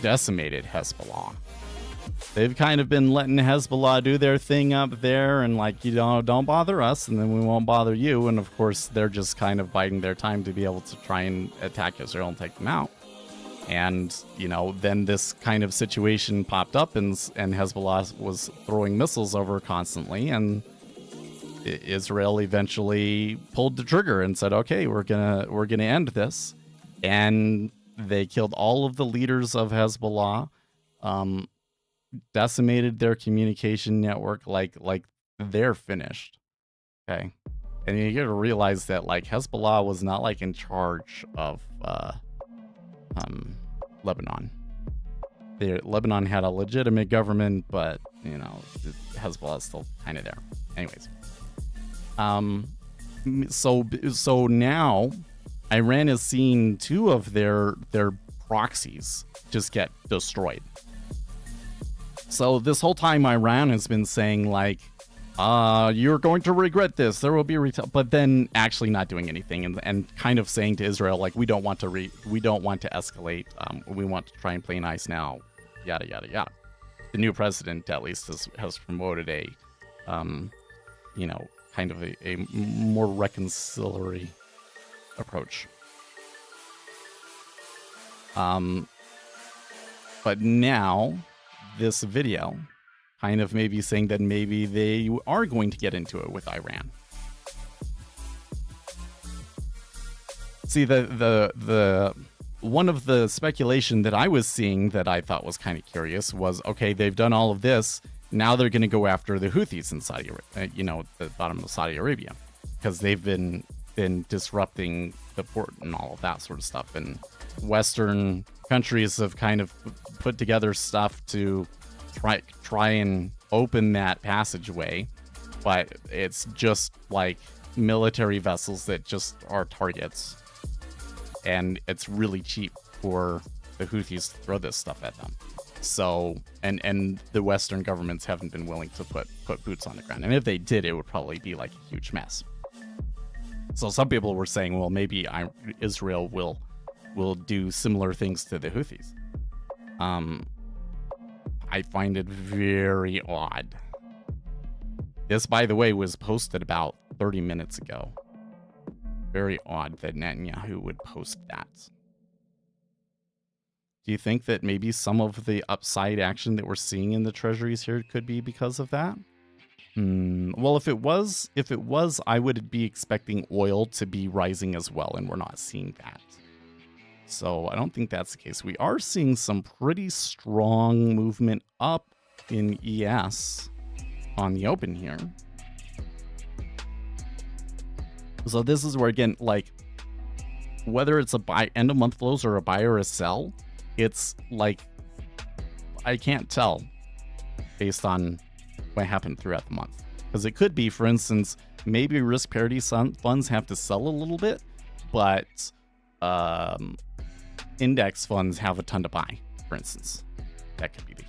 Hezbollah. They've kind of been letting Hezbollah do their thing up there and like, you know, don't bother us and then we won't bother you. And of course, they're just kind of biding their time to be able to try and attack Israel and take them out. And, you know, then this kind of situation popped up and Hezbollah was throwing missiles over constantly. And Israel eventually pulled the trigger and said, okay, we're gonna end this. And they killed all of the leaders of Hezbollah, decimated their communication network, like they're finished. Okay. And you gotta realize that like Hezbollah was not like in charge of Lebanon. Lebanon had a legitimate government, but you know, Hezbollah is still kind of there. Anyways. So now Iran is seeing two of their proxies just get destroyed. So this whole time Iran has been saying like, you're going to regret this. There will be but then actually not doing anything and kind of saying to Israel like, we don't want to escalate. We want to try and play nice now. Yada yada yada. The new president at least has promoted a you know, kind of a more reconciliatory approach. But now this video kind of maybe saying that maybe they are going to get into it with Iran. See, the one of the speculation that I was seeing that I thought was kind of curious was, okay, they've done all of this. Now they're going to go after the Houthis in Saudi Arabia, you know, the bottom of Saudi Arabia, because they've been disrupting the port and all of that sort of stuff. And Western countries have kind of put together stuff to try and open that passageway, but it's just like military vessels that just are targets, and it's really cheap for the Houthis to throw this stuff at them. So, and the Western governments haven't been willing to put boots on the ground. And if they did, it would probably be like a huge mess. So some people were saying, well, maybe Israel will do similar things to the Houthis. I find it very odd. This, by the way, was posted about 30 minutes ago. Very odd that Netanyahu would post that. Do you think that maybe some of the upside action that we're seeing in the treasuries here could be because of that? Well, if it was, I would be expecting oil to be rising as well, and we're not seeing that. So I don't think that's the case. We are seeing some pretty strong movement up in ES on the open here. So this is where, again, like, whether it's a buy end of month close or a buy or a sell, it's like, I can't tell based on what happened throughout the month. Because it could be, for instance, maybe risk parity funds have to sell a little bit, but index funds have a ton to buy, for instance. That could be the case.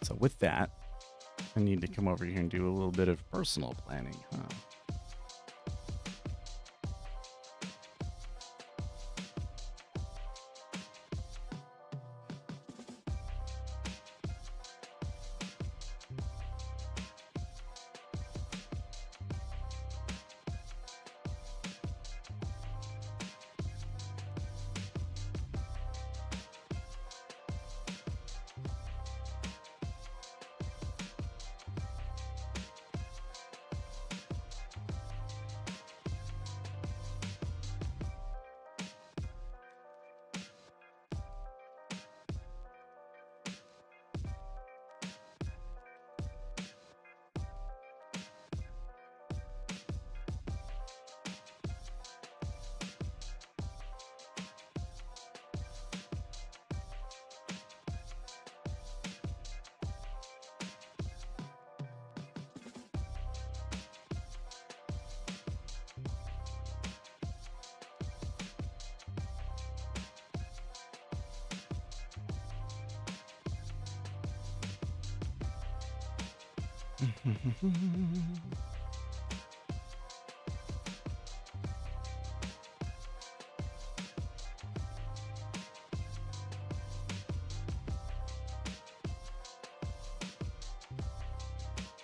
So with that, I need to come over here and do a little bit of personal planning, huh?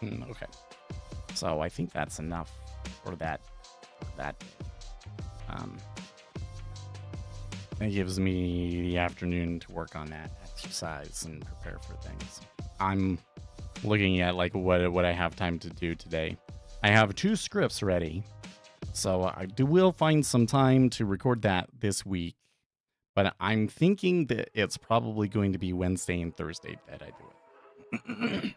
Okay, so I think that's enough for that. It gives me the afternoon to work on that exercise and prepare for things. I'm looking at like what I have time to do today. I have 2 scripts ready, so I will find some time to record that this week. But I'm thinking that it's probably going to be Wednesday and Thursday that I do it.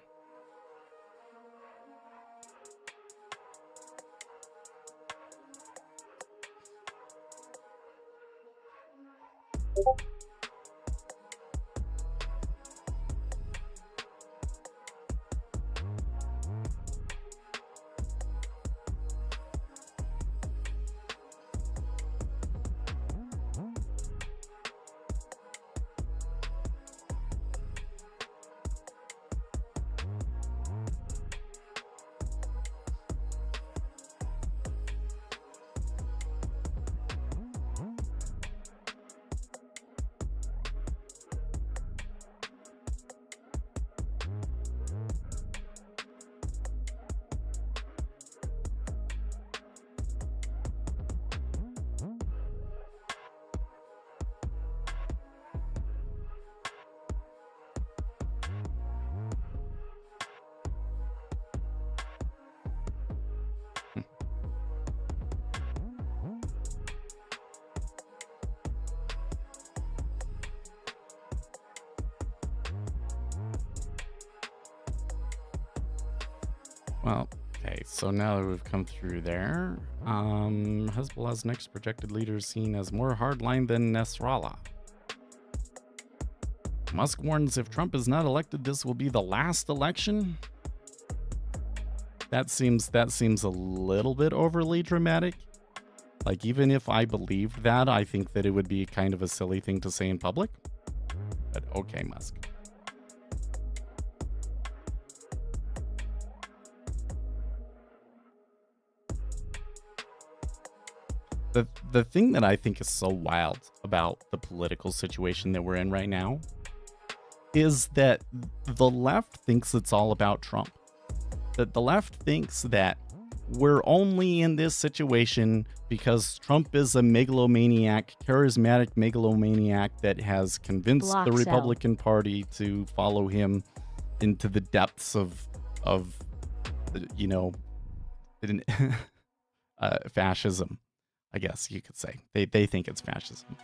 Well, okay, so now that we've come through there, Hezbollah's next projected leader is seen as more hardline than Nasrallah. Musk warns if Trump is not elected, this will be the last election. That seems a little bit overly dramatic. Like, even if I believed that, I think that it would be kind of a silly thing to say in public. But okay, Musk. The thing that I think is so wild about the political situation that we're in right now is that the left thinks it's all about Trump. That the left thinks that we're only in this situation because Trump is a megalomaniac, charismatic megalomaniac that has convinced the Republican Party to follow him into the depths of you know, fascism, I guess you could say. They think it's fascism.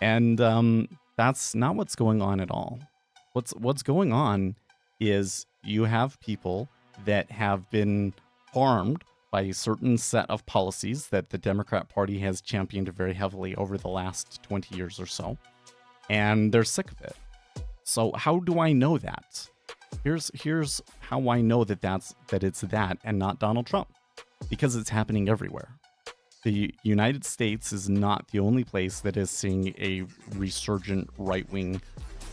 And that's not what's going on at all. What's going on is you have people that have been harmed by a certain set of policies that the Democrat Party has championed very heavily over the last 20 years or so, and they're sick of it. So how do I know that? Here's how I know that it's that and not Donald Trump, because it's happening everywhere. The United States is not the only place that is seeing a resurgent right-wing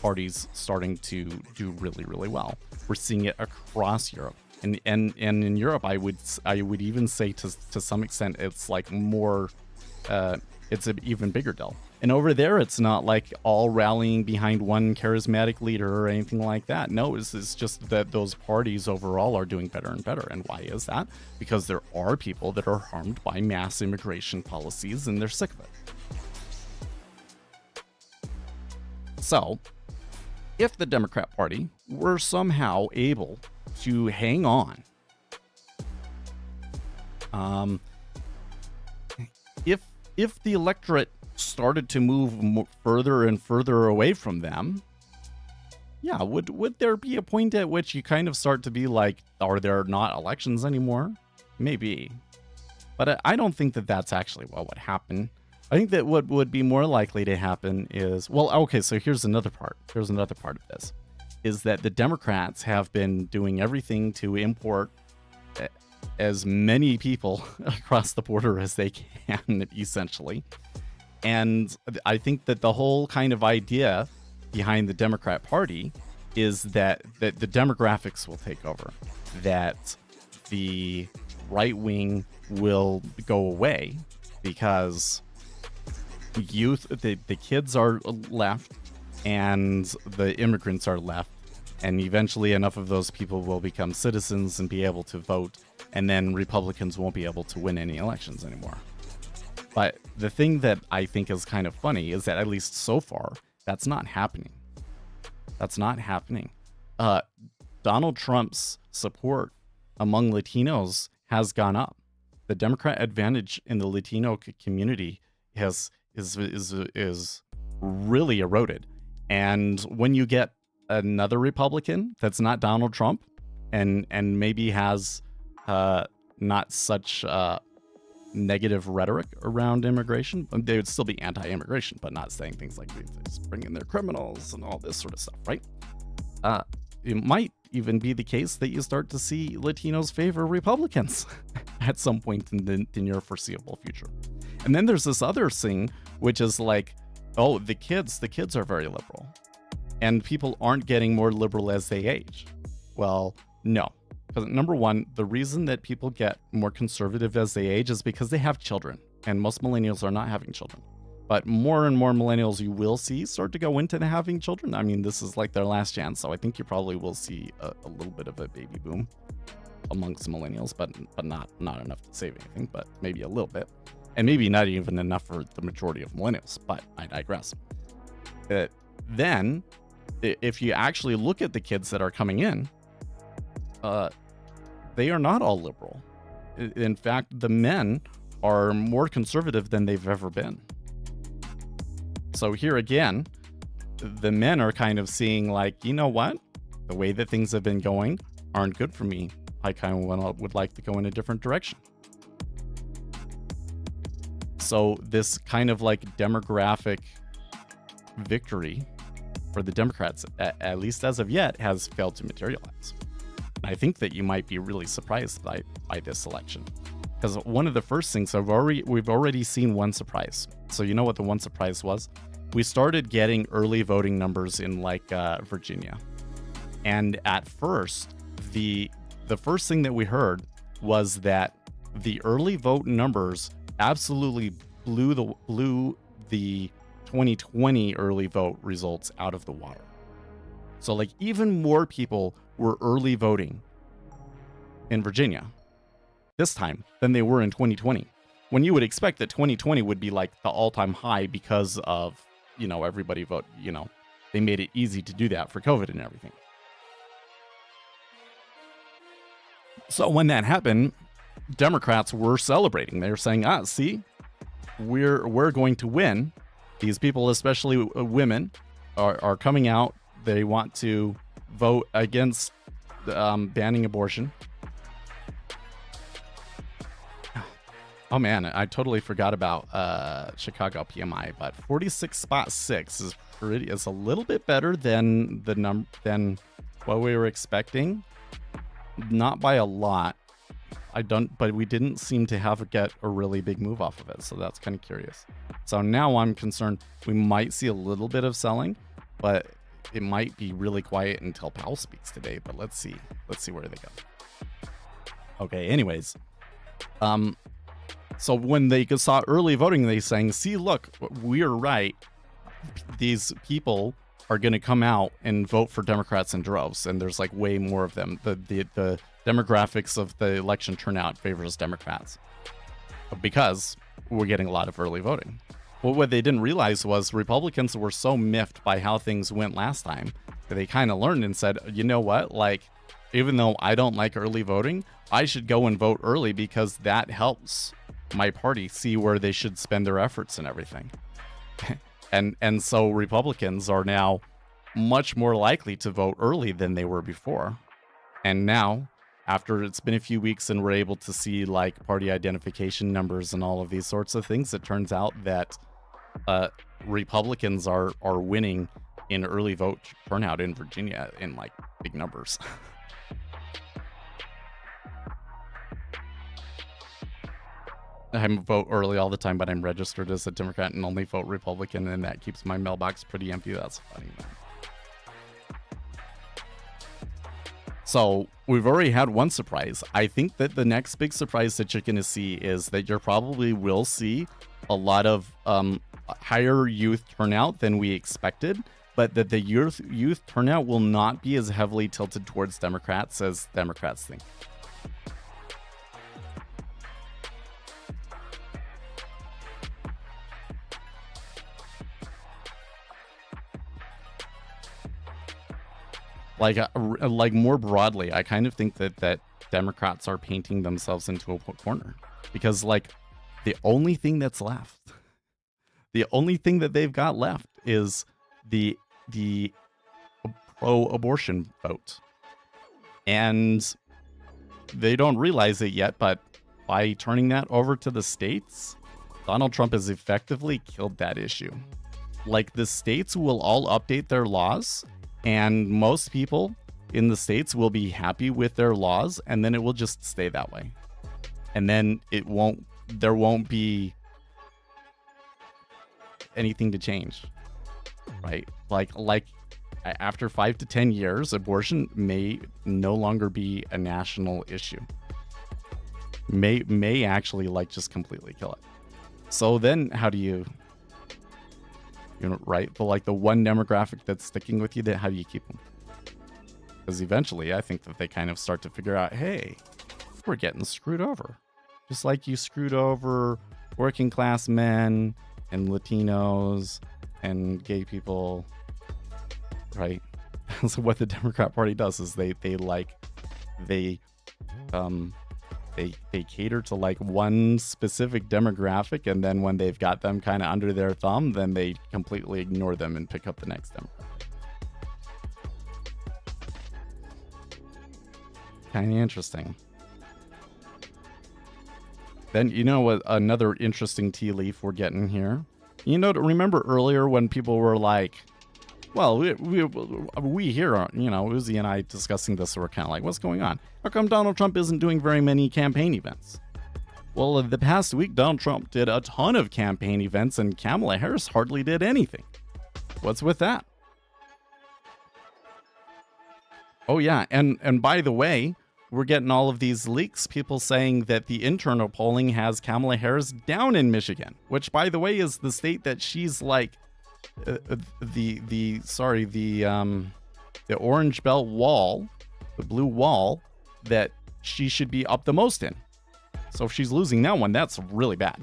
parties starting to do really, really well. We're seeing it across Europe. And in Europe, I would even say to some extent it's like more, it's an even bigger deal. And over there, it's not like all rallying behind one charismatic leader or anything like that. No, it's just that those parties overall are doing better and better. And why is that? Because there are people that are harmed by mass immigration policies and they're sick of it. So, if the Democrat Party were somehow able to hang on, if the electorate started to move further and further away from them, yeah, would there be a point at which you kind of start to be like, are there not elections anymore? Maybe. But I don't think that that's actually what would happen. I think that what would be more likely to happen is, well, okay, so here's another part. Here's another part of this, is that the Democrats have been doing everything to import as many people across the border as they can, essentially. And I think that the whole kind of idea behind the Democrat Party is that the demographics will take over, that the right wing will go away because youth, the kids are left and the immigrants are left. And eventually enough of those people will become citizens and be able to vote. And then Republicans won't be able to win any elections anymore. But the thing that I think is kind of funny is that at least so far, that's not happening. That's not happening. Donald Trump's support among Latinos has gone up. The Democrat advantage in the Latino community is really eroded. And when you get another Republican that's not Donald Trump and maybe has not such negative rhetoric around immigration, they would still be anti-immigration, but not saying things like bring in their criminals and all this sort of stuff, right? It might even be the case that you start to see Latinos favor Republicans at some point in the near foreseeable future. And then there's this other thing, which is like, oh, the kids are very liberal. And people aren't getting more liberal as they age. Well, no. Because number one, the reason that people get more conservative as they age is because they have children. And most millennials are not having children. But more and more millennials you will see start to go into the having children. I mean, this is like their last chance. So I think you probably will see a little bit of a baby boom amongst millennials, but not enough to save anything, but maybe a little bit. And maybe not even enough for the majority of millennials, but I digress. Then, if you actually look at the kids that are coming in, they are not all liberal. In fact, the men are more conservative than they've ever been. So here again, the men are kind of seeing like, you know what? The way that things have been going aren't good for me. I kind of would like to go in a different direction. So this kind of like demographic victory for the Democrats, at least as of yet, has failed to materialize. I think that you might be really surprised by this election, because one of the first things we've already seen one surprise. So you know what the one surprise was? We started getting early voting numbers in like Virginia, and at first the first thing that we heard was that the early vote numbers absolutely blew the 2020 early vote results out of the water. So like even more people were early voting in Virginia this time than they were in 2020, when you would expect that 2020 would be like the all-time high because of, you know, everybody vote, you know, they made it easy to do that for COVID and everything. So when that happened, Democrats were celebrating. They were saying, see, we're going to win. These people, especially women, are coming out. They want to vote against banning abortion. Oh man, I totally forgot about Chicago PMI, but 46.6 is a little bit better than than what we were expecting. Not by a lot. But we didn't seem to get a really big move off of it, so that's kind of curious. So now I'm concerned we might see a little bit of selling, but it might be really quiet until Powell speaks today, but let's see where they go. Okay, anyways, so when they saw early voting, they saying, see, look, we're right. These people are going to come out and vote for Democrats in droves, and there's like way more of them. The demographics of the election turnout favors Democrats because we're getting a lot of early voting. Well, what they didn't realize was Republicans were so miffed by how things went last time that they kind of learned and said, you know what, like, even though I don't like early voting, I should go and vote early because that helps my party see where they should spend their efforts and everything. and so Republicans are now much more likely to vote early than they were before. And now, after it's been a few weeks and we're able to see like party identification numbers and all of these sorts of things, it turns out that Republicans are winning in early vote turnout in Virginia in like big numbers. I vote early all the time, but I'm registered as a Democrat and only vote Republican, and that keeps my mailbox pretty empty. That's funny, man. So we've already had one surprise. I think that the next big surprise that you're going to see is that you probably will see a lot of higher youth turnout than we expected, but that the youth turnout will not be as heavily tilted towards Democrats as Democrats think. Like more broadly, I kind of think that Democrats are painting themselves into a corner because like the only thing that's left, the only thing that they've got left is the pro-abortion vote, and they don't realize it yet, but by turning that over to the states, Donald Trump has effectively killed that issue. Like the states will all update their laws, and most people in the states will be happy with their laws, and then it will just stay that way. And then there won't be anything to change, right? Like after 5 to 10 years, abortion may no longer be a national issue. May actually like just completely kill it. So then how do you right? But the one demographic that's sticking with you, how do you keep them? Because eventually I think that they kind of start to figure out, hey, we're getting screwed over. Just like you screwed over working class men and Latinos and gay people, right? So what the Democrat Party does is they cater to like one specific demographic, and then when they've got them kind of under their thumb, then they completely ignore them and pick up the next demographic. Kind of interesting. Then you know what? Another interesting tea leaf we're getting here. Remember earlier when people were like, well, we here are, Uzi and I discussing this, so we're kind of like, what's going on? How come Donald Trump isn't doing very many campaign events? Well, the past week, Donald Trump did a ton of campaign events, and Kamala Harris hardly did anything. What's with that? Oh, yeah, and by the way, we're getting all of these leaks, people saying that the internal polling has Kamala Harris down in Michigan, which, by the way, is the state that she's like, the orange belt wall, the blue wall that she should be up the most in. So if she's losing that one, that's really bad.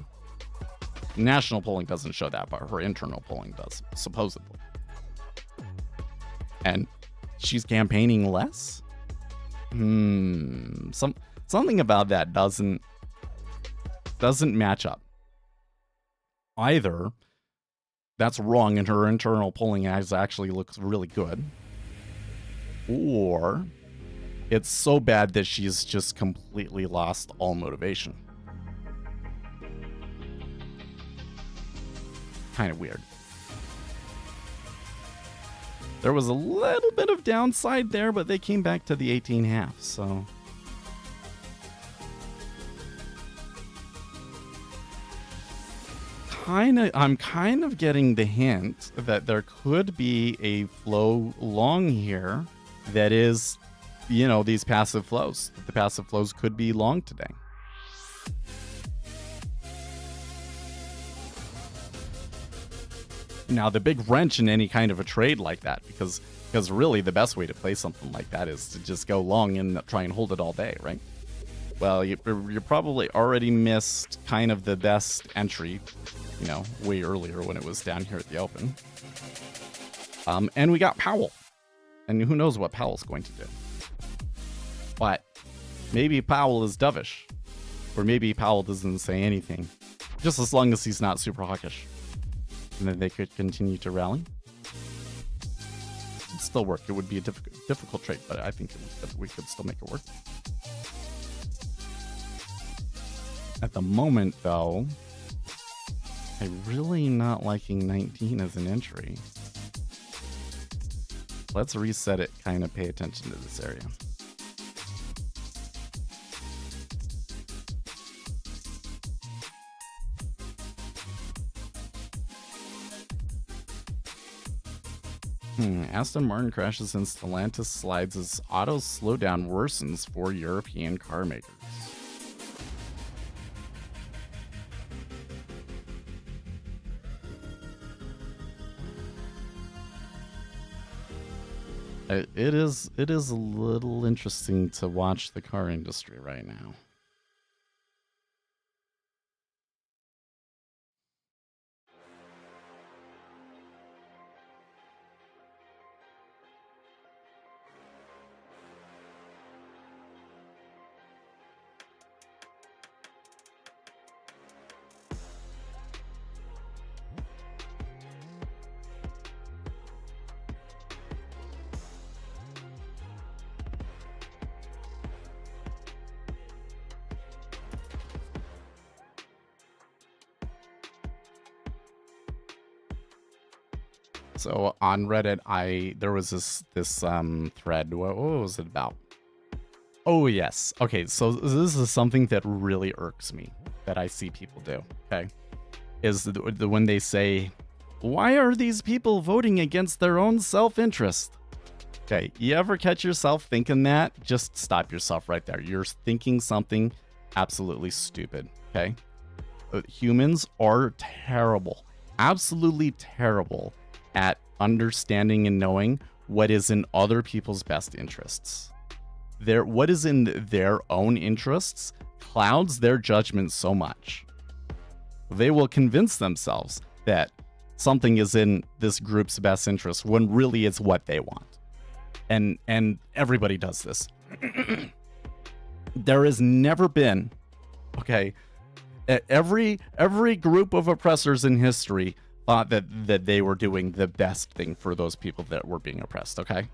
National polling doesn't show that, but her internal polling does, supposedly. And she's campaigning less? Something about that doesn't match up. Either that's wrong and her internal polling actually looks really good, or it's so bad that she's just completely lost all motivation. Kind of weird. There was a little bit of downside there, but they came back to the 18.5, so. I'm kind of getting the hint that there could be a flow long here that is, these passive flows. The passive flows could be long today. Now, the big wrench in any kind of a trade like that, because really the best way to play something like that is to just go long and try and hold it all day, right? Well, you probably already missed kind of the best entry, way earlier when it was down here at the open. And we got Powell. And who knows what Powell's going to do. But maybe Powell is dovish. Or maybe Powell doesn't say anything. Just as long as he's not super hawkish. And then they could continue to rally. It'd still work. It would be a difficult trade, but I think we could still make it work. At the moment, though, I'm really not liking 19 as an entry. Let's reset it, kind of pay attention to this area. Aston Martin crashes and Stellantis slides as auto slowdown worsens for European car makers. It is a little interesting to watch the car industry right now. So on Reddit, there was this thread. What was it about? Oh yes. Okay, so this is something that really irks me that I see people do. Okay, is when they say, "Why are these people voting against their own self-interest?" Okay, you ever catch yourself thinking that? Just stop yourself right there. You're thinking something absolutely stupid. Okay, humans are terrible, absolutely terrible at understanding and knowing what is in other people's best interests. What is in their own interests clouds their judgment so much. They will convince themselves that something is in this group's best interest when really it's what they want. And everybody does this. There has never been, okay, every group of oppressors in history thought that they were doing the best thing for those people that were being oppressed. Okay,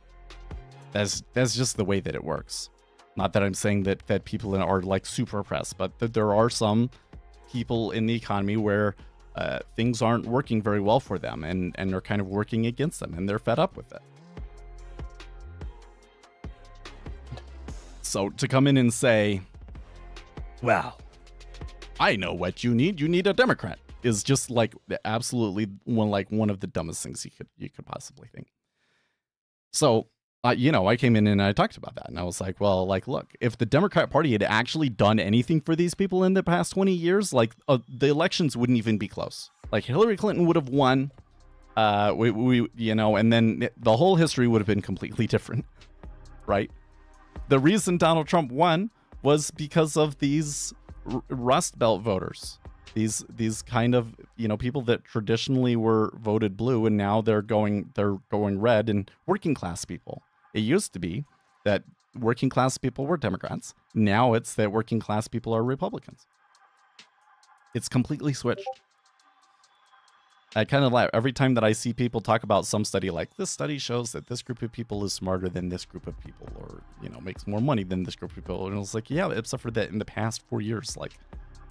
that's just the way that it works. Not that I'm saying that people are like super oppressed, but that there are some people in the economy where things aren't working very well for them, and they're kind of working against them, and they're fed up with it. So to come in and say, well, I know what you need a Democrat, is just like absolutely one of the dumbest things you could possibly think. So, I came in and I talked about that, and I was like, well, look, if the Democrat Party had actually done anything for these people in the past 20 years, the elections wouldn't even be close. Like Hillary Clinton would have won, and then the whole history would have been completely different, right? The reason Donald Trump won was because of these Rust Belt voters. These kind of, people that traditionally were voted blue, and now they're going red, and working class people. It used to be that working class people were Democrats. Now it's that working class people are Republicans. It's completely switched. I kind of laugh every time that I see people talk about some study, like this study shows that this group of people is smarter than this group of people, or makes more money than this group of people. And it's like, yeah, except for that in the past 4 years,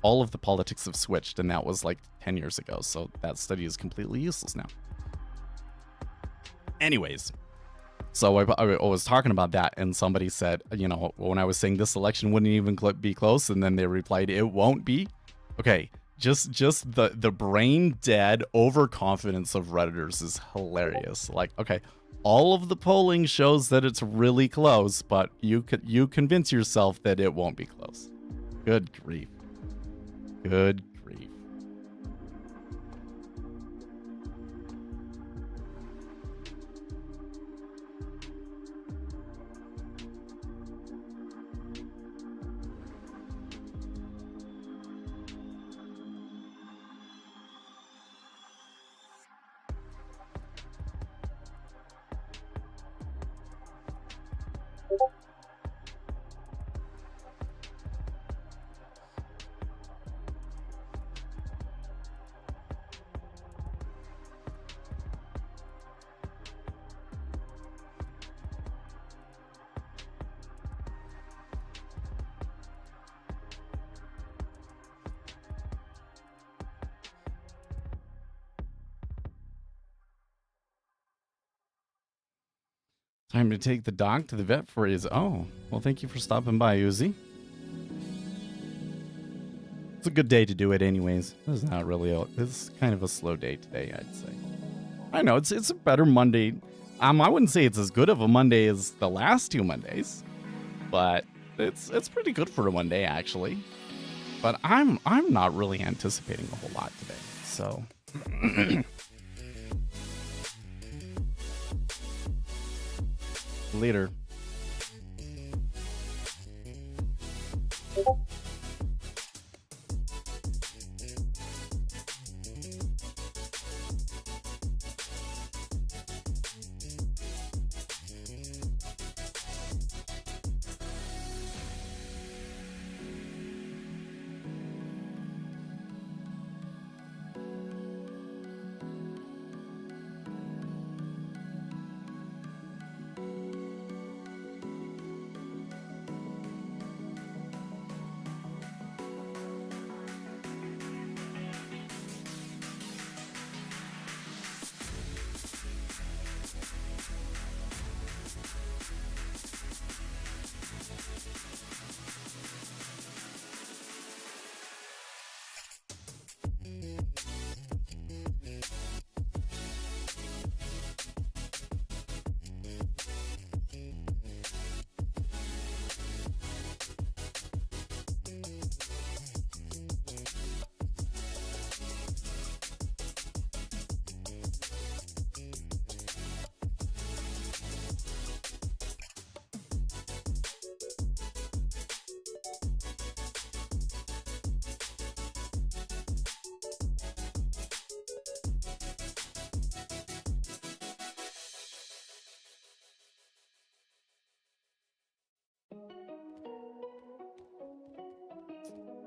all of the politics have switched, and that was 10 years ago. So that study is completely useless now. Anyways, so I was talking about that, and somebody said, when I was saying this election wouldn't even be close, and then they replied, it won't be. Okay, Just the brain dead overconfidence of Redditors is hilarious. Like, okay, all of the polling shows that it's really close, but you convince yourself that it won't be close. Good grief. Good grief. Time to take the dog to the vet for his... Oh, well, thank you for stopping by, Uzi. It's a good day to do it anyways. This is not really... This is kind of a slow day today, I'd say. I know, it's a better Monday. I wouldn't say it's as good of a Monday as the last 2 Mondays. But it's pretty good for a Monday, actually. But I'm not really anticipating a whole lot today, so... Later.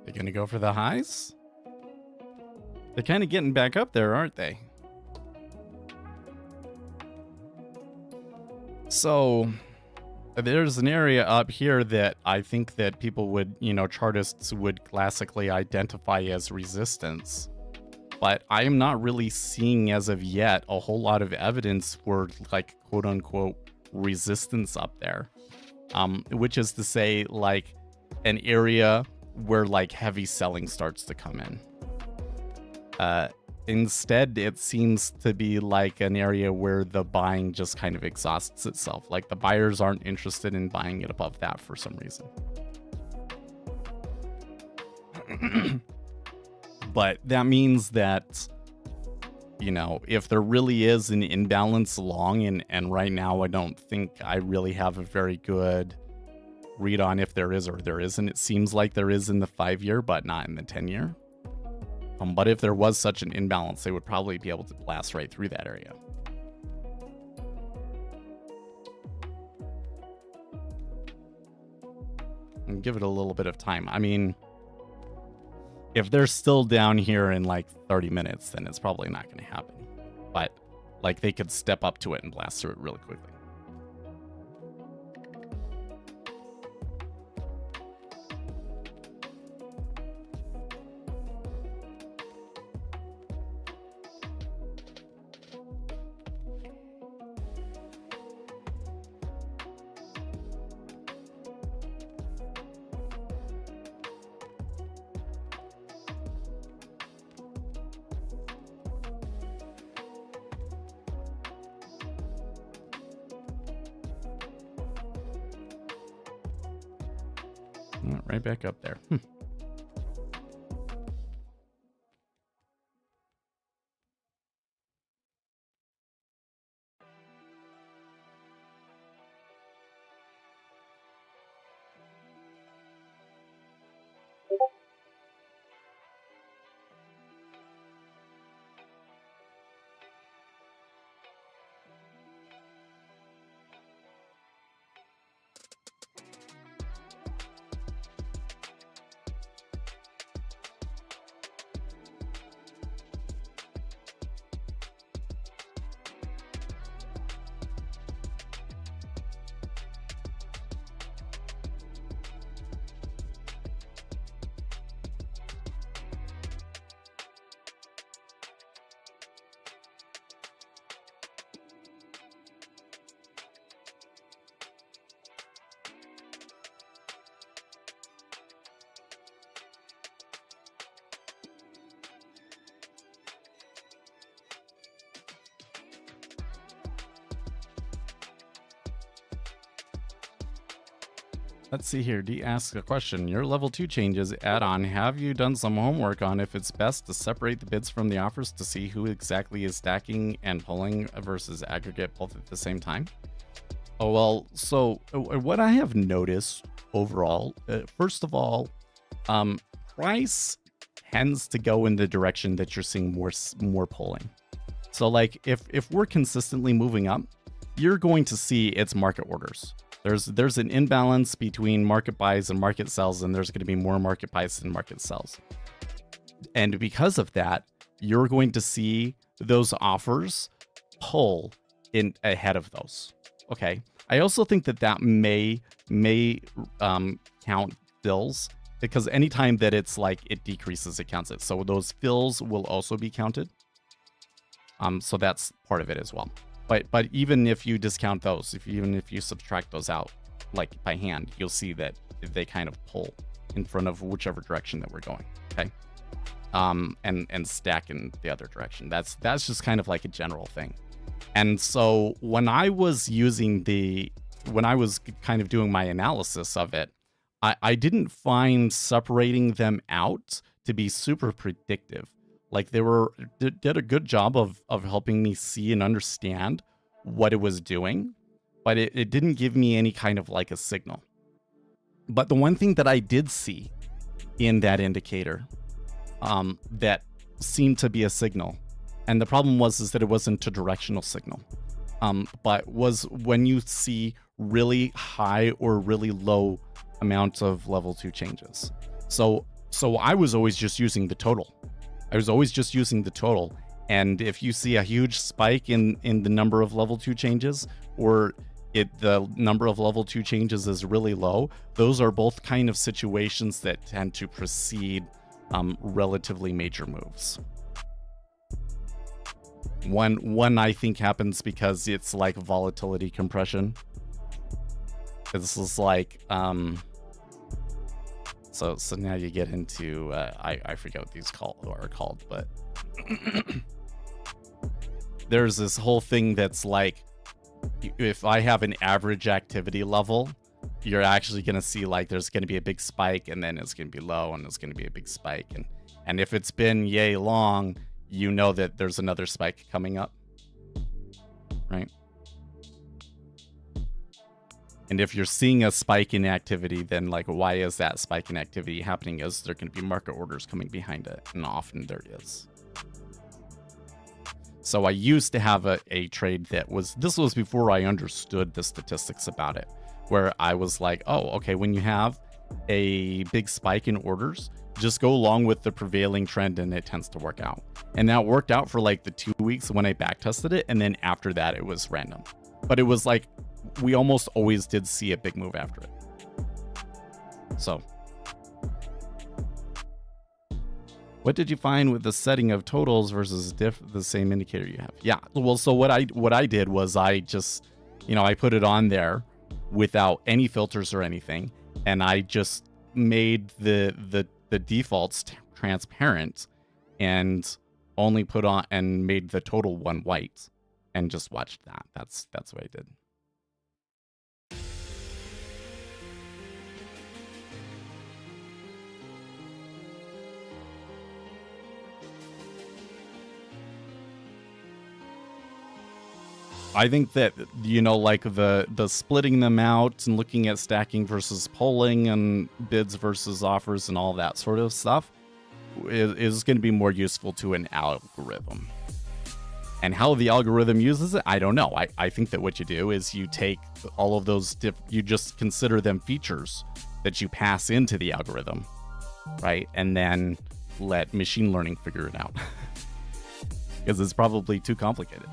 They're gonna go for the highs? They're kind of getting back up there, aren't they? So there's an area up here that I think that people would, chartists would classically identify as resistance. But I am not really seeing as of yet a whole lot of evidence for, like, quote unquote resistance up there. Which is to say, like, an area where, like, heavy selling starts to come in. Instead, it seems to be like an area where the buying just kind of exhausts itself. Like, the buyers aren't interested in buying it above that for some reason. But that means that, if there really is an imbalance long, and right now I don't think I really have a very good read on if there is or there isn't. It seems like there is in the 5-year, but not in the 10-year. But if there was such an imbalance, they would probably be able to blast right through that area. And give it a little bit of time. I mean, if they're still down here in like 30 minutes, then it's probably not going to happen. But, like, they could step up to it and blast through it really quickly. Right back up there. Let's see here. D asks a question. Your level 2 changes add-on. Have you done some homework on if it's best to separate the bids from the offers to see who exactly is stacking and pulling versus aggregate both at the same time? Oh, well, so what I have noticed overall, first of all, price tends to go in the direction that you're seeing more pulling. So like if we're consistently moving up, you're going to see its market orders. There's an imbalance between market buys and market sells, and there's going to be more market buys than market sells. And because of that, you're going to see those offers pull in ahead of those. Okay. I also think that may count fills, because anytime that it's like it decreases, it counts it. So those fills will also be counted. So that's part of it as well. But even if you discount those, even if you subtract those out, like by hand, you'll see that they kind of pull in front of whichever direction that we're going. Okay. And stack in the other direction. That's just kind of like a general thing. And so when I was kind of doing my analysis of it, I didn't find separating them out to be super predictive. Like they did a good job of helping me see and understand what it was doing, but it didn't give me any kind of like a signal. But the one thing that I did see in that indicator that seemed to be a signal, and the problem is that it wasn't a directional signal, but was when you see really high or really low amounts of level 2 changes. So I was always just using the total. And if you see a huge spike in the number of level 2 changes, or the number of level 2 changes is really low, those are both kind of situations that tend to precede relatively major moves. One I think happens because it's like volatility compression. This is like so now you get into I forget what these are called, but there's this whole thing that's like, if I have an average activity level, you're actually going to see like there's going to be a big spike, and then it's going to be low, and it's going to be a big spike, and if it's been yay long, you know that there's another spike coming up, right? And if you're seeing a spike in activity, then like, why is that spike in activity happening? Is there going to be market orders coming behind it? And often there is. So I used to have a trade this was before I understood the statistics about it, where I was like, oh, okay, when you have a big spike in orders, just go along with the prevailing trend and it tends to work out. And that worked out for like the 2 weeks when I back tested it. And then after that, it was random. But it was like, we almost always did see a big move after it. So what did you find with the setting of totals versus the same indicator you have? Yeah, well, so what I did was I just, I put it on there without any filters or anything, and I just made the defaults transparent and only put on and made the total one white and just watched that. That's what I did. I think that, you know, like the splitting them out and looking at stacking versus polling and bids versus offers and all that sort of stuff is going to be more useful to an algorithm. And how the algorithm uses it, I don't know. I think that what you do is you take all of those, you just consider them features that you pass into the algorithm, right? And then let machine learning figure it out. Because it's probably too complicated.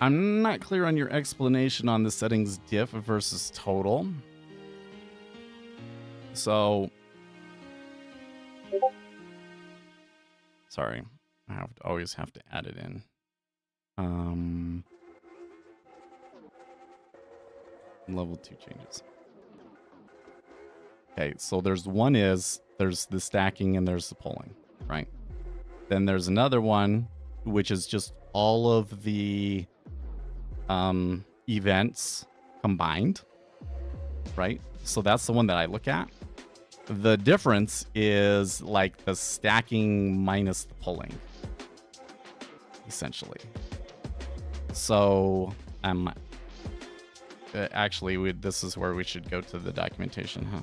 I'm not clear on your explanation on the settings diff versus total. So, sorry, I always have to add it in. Level 2 changes. Okay, so there's the stacking and there's the polling, right? Then there's another one, which is just all of the events combined, right? So that's the one that I look at. The difference is like the stacking minus the polling, essentially. So actually this is where we should go to the documentation, huh?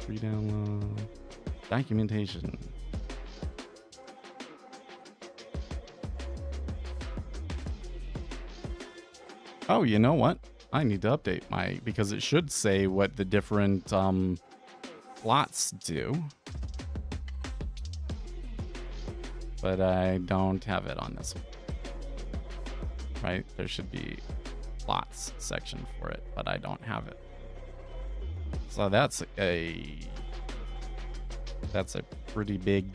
Re-download documentation. Oh, you know what? I need to update because it should say what the different plots do. But I don't have it on this one. Right? There should be plots section for it, but I don't have it. So that's a pretty big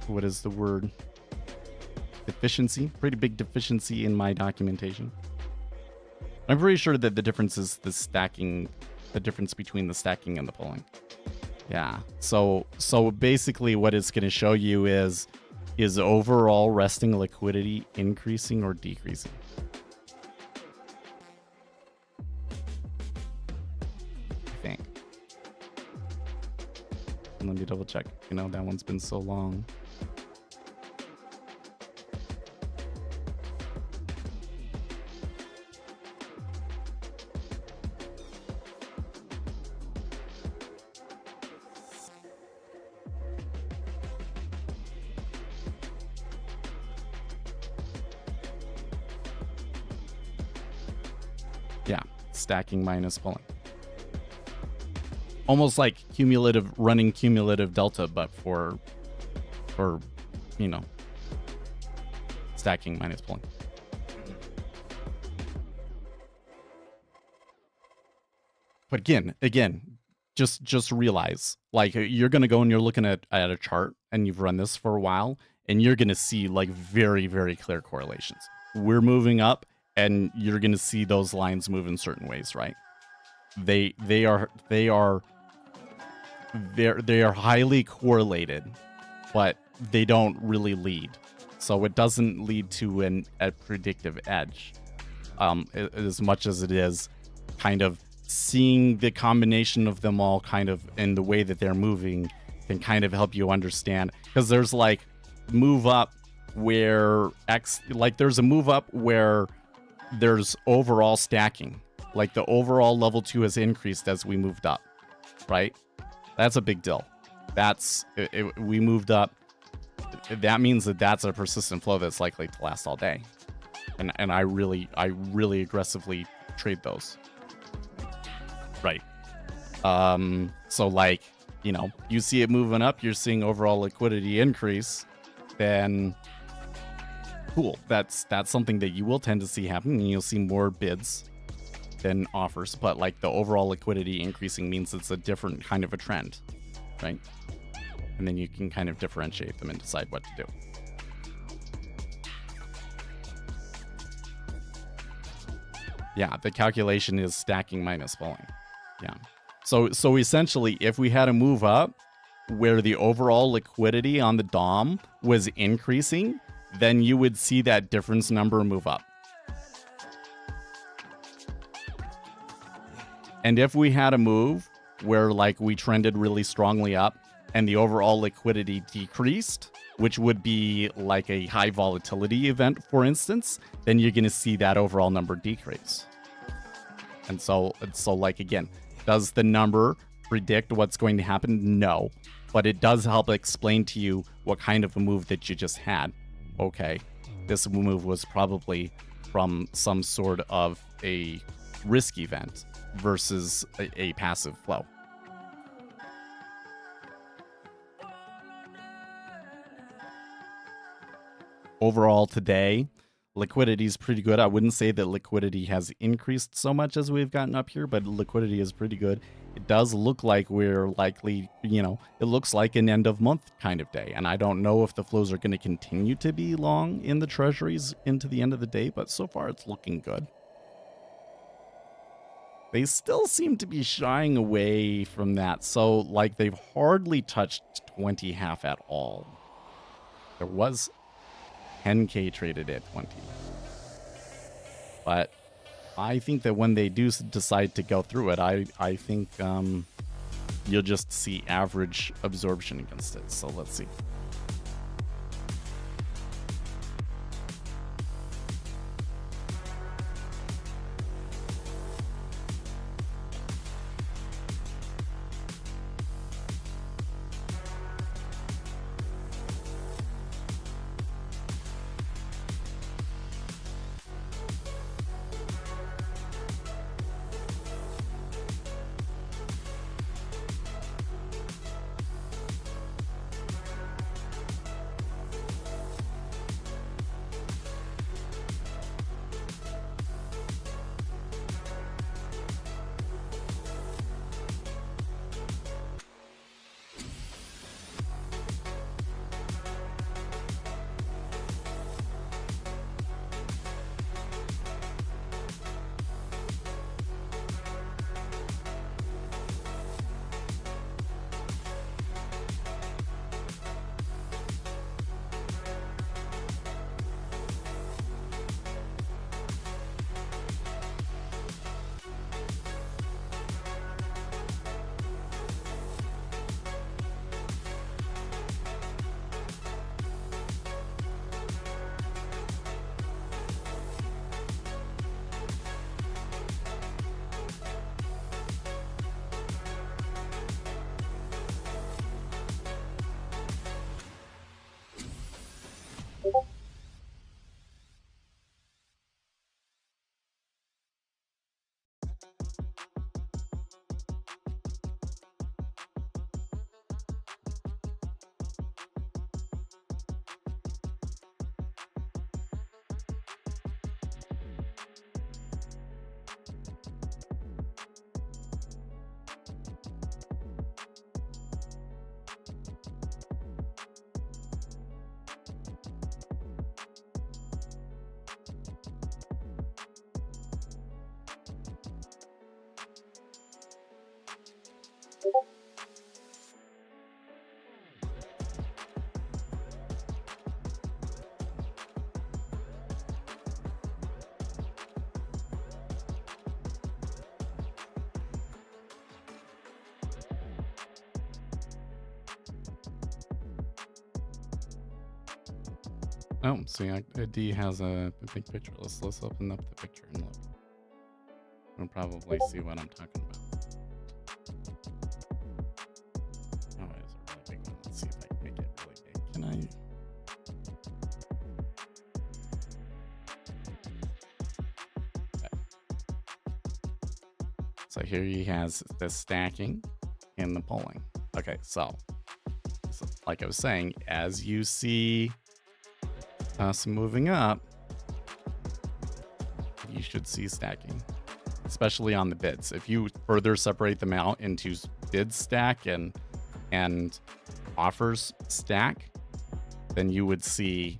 what is the word? Deficiency. Pretty big deficiency in my documentation. I'm pretty sure that the difference is the difference between the stacking and the polling. Yeah. So basically what it's going to show you is overall resting liquidity increasing or decreasing. I think. Let me double check. You know, that one's been so long. Stacking minus polling. Almost like running cumulative delta, but for you know, stacking minus polling. But again, just realize, like, you're gonna go and you're looking at a chart and you've run this for a while and you're gonna see like very, very clear correlations. We're moving up and you're going to see those lines move in certain ways, right? They are highly correlated, but they don't really lead. So it doesn't lead to a predictive edge, as much as it is kind of seeing the combination of them all kind of in the way that they're moving can kind of help you understand. Because there's like move up where there's a move up where there's overall stacking. Like the overall level 2 has increased as we moved up, right? That's a big deal. We moved up. That means that that's a persistent flow that's likely to last all day. And I really aggressively trade those. Right. So like, you see it moving up, you're seeing overall liquidity increase, then cool. That's something that you will tend to see happen, and you'll see more bids than offers. But like the overall liquidity increasing means it's a different kind of a trend, right? And then you can kind of differentiate them and decide what to do. Yeah, the calculation is stacking minus falling. Yeah. So essentially, if we had a move up where the overall liquidity on the DOM was increasing, then you would see that difference number move up. And if we had a move where like we trended really strongly up and the overall liquidity decreased, which would be like a high volatility event, for instance, then you're going to see that overall number decrease. And so like, again, does the number predict what's going to happen? No, but it does help explain to you what kind of a move that you just had. Okay, this move was probably from some sort of a risk event versus a passive flow. Overall today, liquidity is pretty good. I wouldn't say that liquidity has increased so much as we've gotten up here, but liquidity is pretty good. It does look like we're likely, it looks like an end of month kind of day. And I don't know if the flows are going to continue to be long in the treasuries into the end of the day, but so far it's looking good. They still seem to be shying away from that. So like they've hardly touched 20 half at all. There was 10K traded at 20. But I think that when they do decide to go through it, I think you'll just see average absorption against it. So let's see. Oh, see, D has a big picture. Let's open up the picture and look. We'll probably see what I'm talking about. Oh, it is a really big one. Let's see if I can make it really big. Can I? Okay. So here he has the stacking and the polling. Okay, so like I was saying, as you see us moving up, you should see stacking, especially on the bids. If you further separate them out into bid stack and offers stack, then you would see,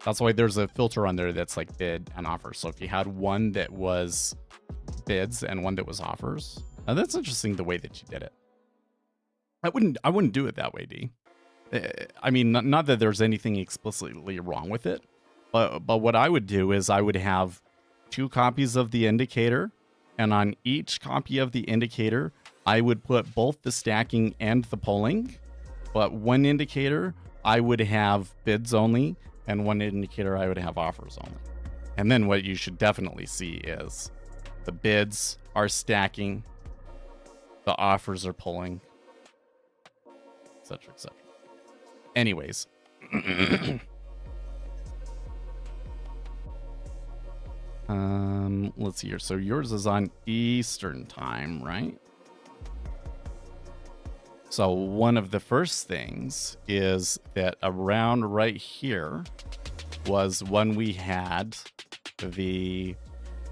that's why there's a filter on there that's like bid and offers. So if you had one that was bids and one that was offers, now that's interesting the way that you did it. I wouldn't do it that way, D. I mean, not that there's anything explicitly wrong with it, but what I would do is I would have 2 copies of the indicator, and on each copy of the indicator, I would put both the stacking and the polling, but one indicator I would have bids only, and one indicator I would have offers only. And then what you should definitely see is the bids are stacking, the offers are polling, etc., etc. Anyways, let's see here. So yours is on Eastern time, right? So one of the first things is that around right here was when we had the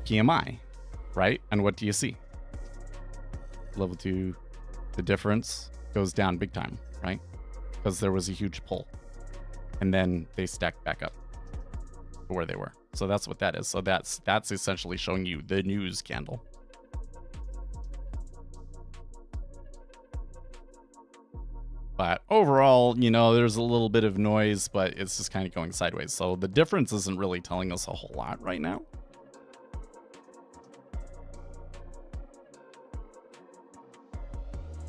PMI, right? And what do you see? Level 2, the difference goes down big time, right? Because there was a huge pull, and then they stacked back up to where they were. So that's what that is. So that's essentially showing you the news candle. But overall, you know, there's a little bit of noise, but it's just kind of going sideways. So the difference isn't really telling us a whole lot right now.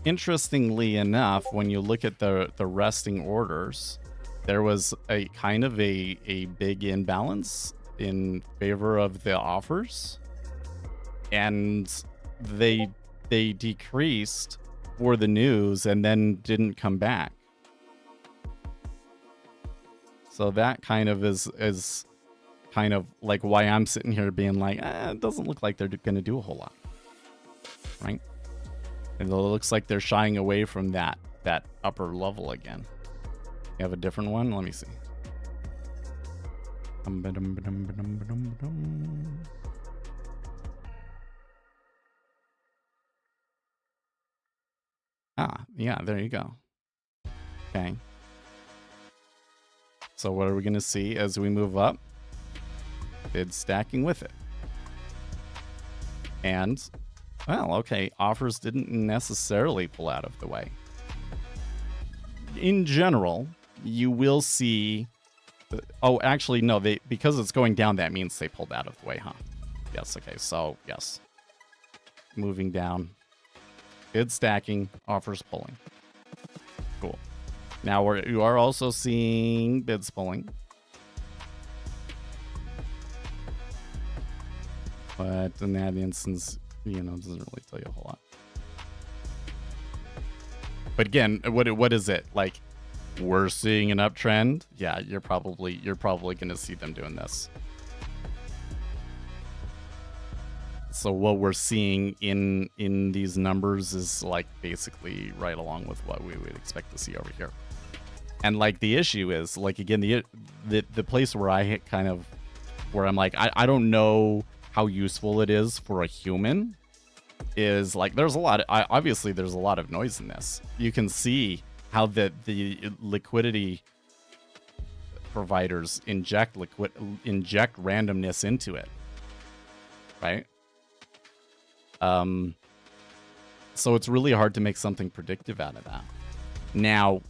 Interestingly enough, when you look at the resting orders, there was a kind of a big imbalance in favor of the offers, and they decreased for the news and then didn't come back. So that kind of is kind of like why I'm sitting here being like, it doesn't look like they're going to do a whole lot, right? And it looks like they're shying away from that upper level again. You have a different one? Let me see. Ah, yeah, there you go. Okay. So what are we going to see as we move up? Bid stacking with it. And, well, okay, offers didn't necessarily pull out of the way. In general, you will see... Oh, actually, no, because it's going down, that means they pulled out of the way, huh? Yes, okay, so, yes. Moving down. Bid stacking, offers pulling. Cool. Now, you are also seeing bids pulling. But in that instance, you know, it doesn't really tell you a whole lot. But again, what is it? Like, we're seeing an uptrend? Yeah, you're probably going to see them doing this. So what we're seeing in these numbers is like basically right along with what we would expect to see over here. And like the issue is like, again, the place where I kind of, where I'm like, I don't know how useful it is for a human, is like there's a lot of, obviously there's a lot of noise in this. You can see how the liquidity providers inject randomness into it, right? So it's really hard to make something predictive out of that. Now,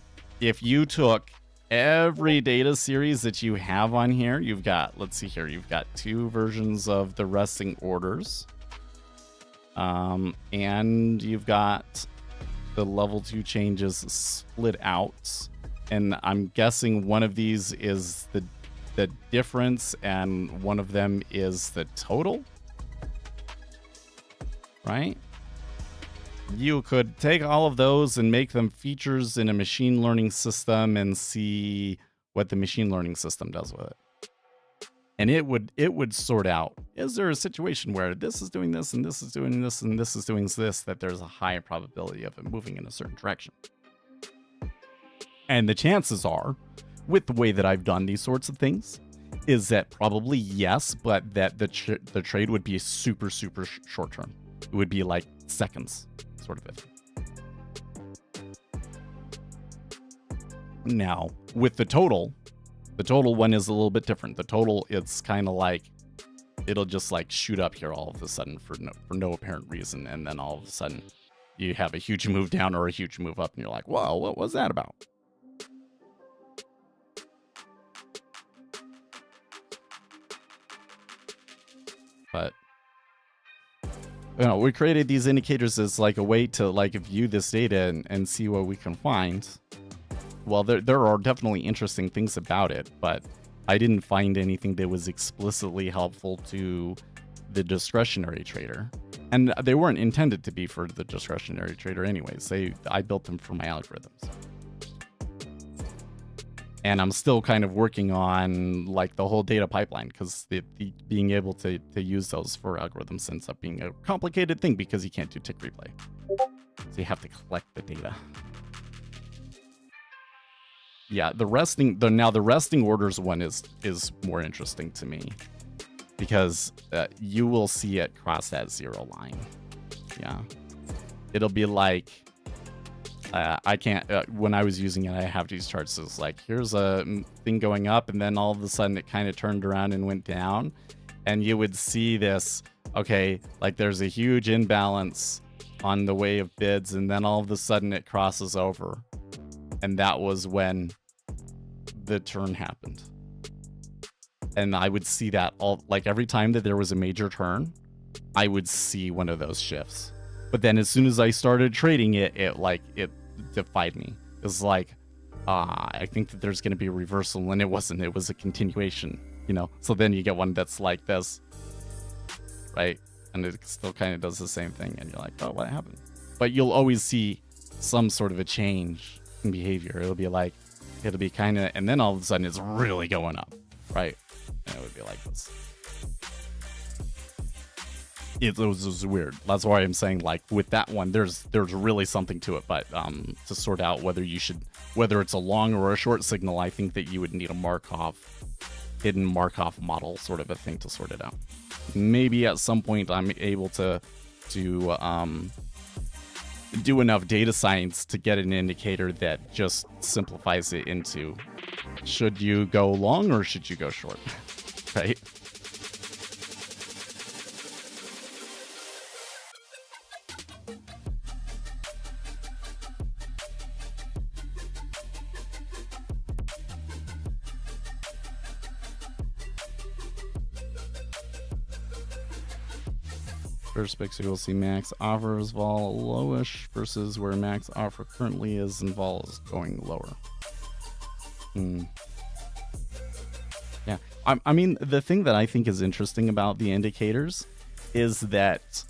if you took every data series that you have on here, you've got, let's see here, you've got 2 versions of the resting orders. And you've got the level 2 changes split out. And I'm guessing one of these is the difference, and one of them is the total, right? You could take all of those and make them features in a machine learning system and see what the machine learning system does with it. And it would sort out, is there a situation where this is doing this and this is doing this and this is doing this, that there's a higher probability of it moving in a certain direction. And the chances are, with the way that I've done these sorts of things, is that probably yes, but that the trade would be super, super short term. It would be like seconds, sort of it. Now, with the total one is a little bit different. The total, it's kind of like, it'll just like shoot up here all of a sudden for no apparent reason. And then all of a sudden you have a huge move down or a huge move up and you're like, whoa, what was that about? But, you know, we created these indicators as like a way to like view this data and see what we can find. Well, there are definitely interesting things about it, but I didn't find anything that was explicitly helpful to the discretionary trader. And they weren't intended to be for the discretionary trader anyways. I built them for my algorithms. And I'm still kind of working on like the whole data pipeline, because the being able to use those for algorithms ends up being a complicated thing because you can't do tick replay. So you have to collect the data. Yeah, the resting orders one is more interesting to me, because you will see it cross that zero line. Yeah, it'll be like I can't. When I was using it, I have these charts. It's like, here's a thing going up, and then all of a sudden it kind of turned around and went down, and you would see this. Okay, like there's a huge imbalance on the way of bids, and then all of a sudden it crosses over. And that was when the turn happened. And I would see that all, like every time that there was a major turn, I would see one of those shifts. But then as soon as I started trading it defied me. It was like, I think that there's going to be a reversal, and it wasn't. It was a continuation, you know? So then you get one that's like this, right? And it still kind of does the same thing. And you're like, oh, what happened? But you'll always see some sort of a change behavior. It'll be kind of, and then all of a sudden it's really going up, right? And it would be like this. It was weird. That's why I'm saying, like, with that one, there's really something to it. But to sort out whether it's a long or a short signal, I think that you would need a hidden Markov model sort of a thing to sort it out. Maybe at some point I'm able to do enough data science to get an indicator that just simplifies it into, should you go long or should you go short, right? First picture, you'll see max offers vol lowish versus where max offer currently is and vol is going lower. Yeah, I mean, the thing that I think is interesting about the indicators is that,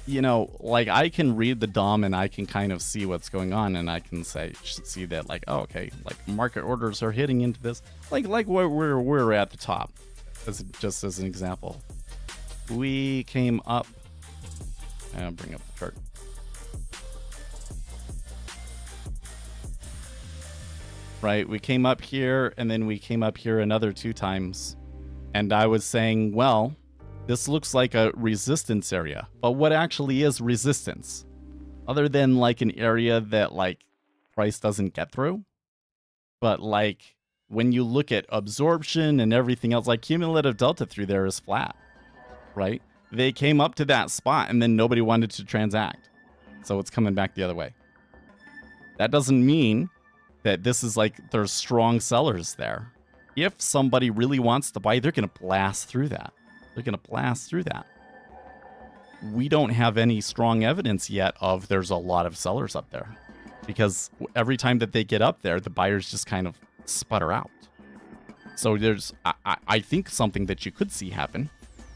you know, like I can read the DOM and I can kind of see what's going on, and I can see that, like, oh, okay, like market orders are hitting into this, like where we're at the top, just as an example. We came up, I'll bring up the chart. Right, we came up here and then we came up here another 2 times. And I was saying, well, this looks like a resistance area. But what actually is resistance? Other than like an area that like price doesn't get through. But like when you look at absorption and everything else, like cumulative delta through there is flat. Right? They came up to that spot and then nobody wanted to transact. So it's coming back the other way. That doesn't mean that this is like there's strong sellers there. If somebody really wants to buy, they're going to blast through that. We don't have any strong evidence yet of there's a lot of sellers up there, because every time that they get up there, the buyers just kind of sputter out. So there's, I think something that you could see happen,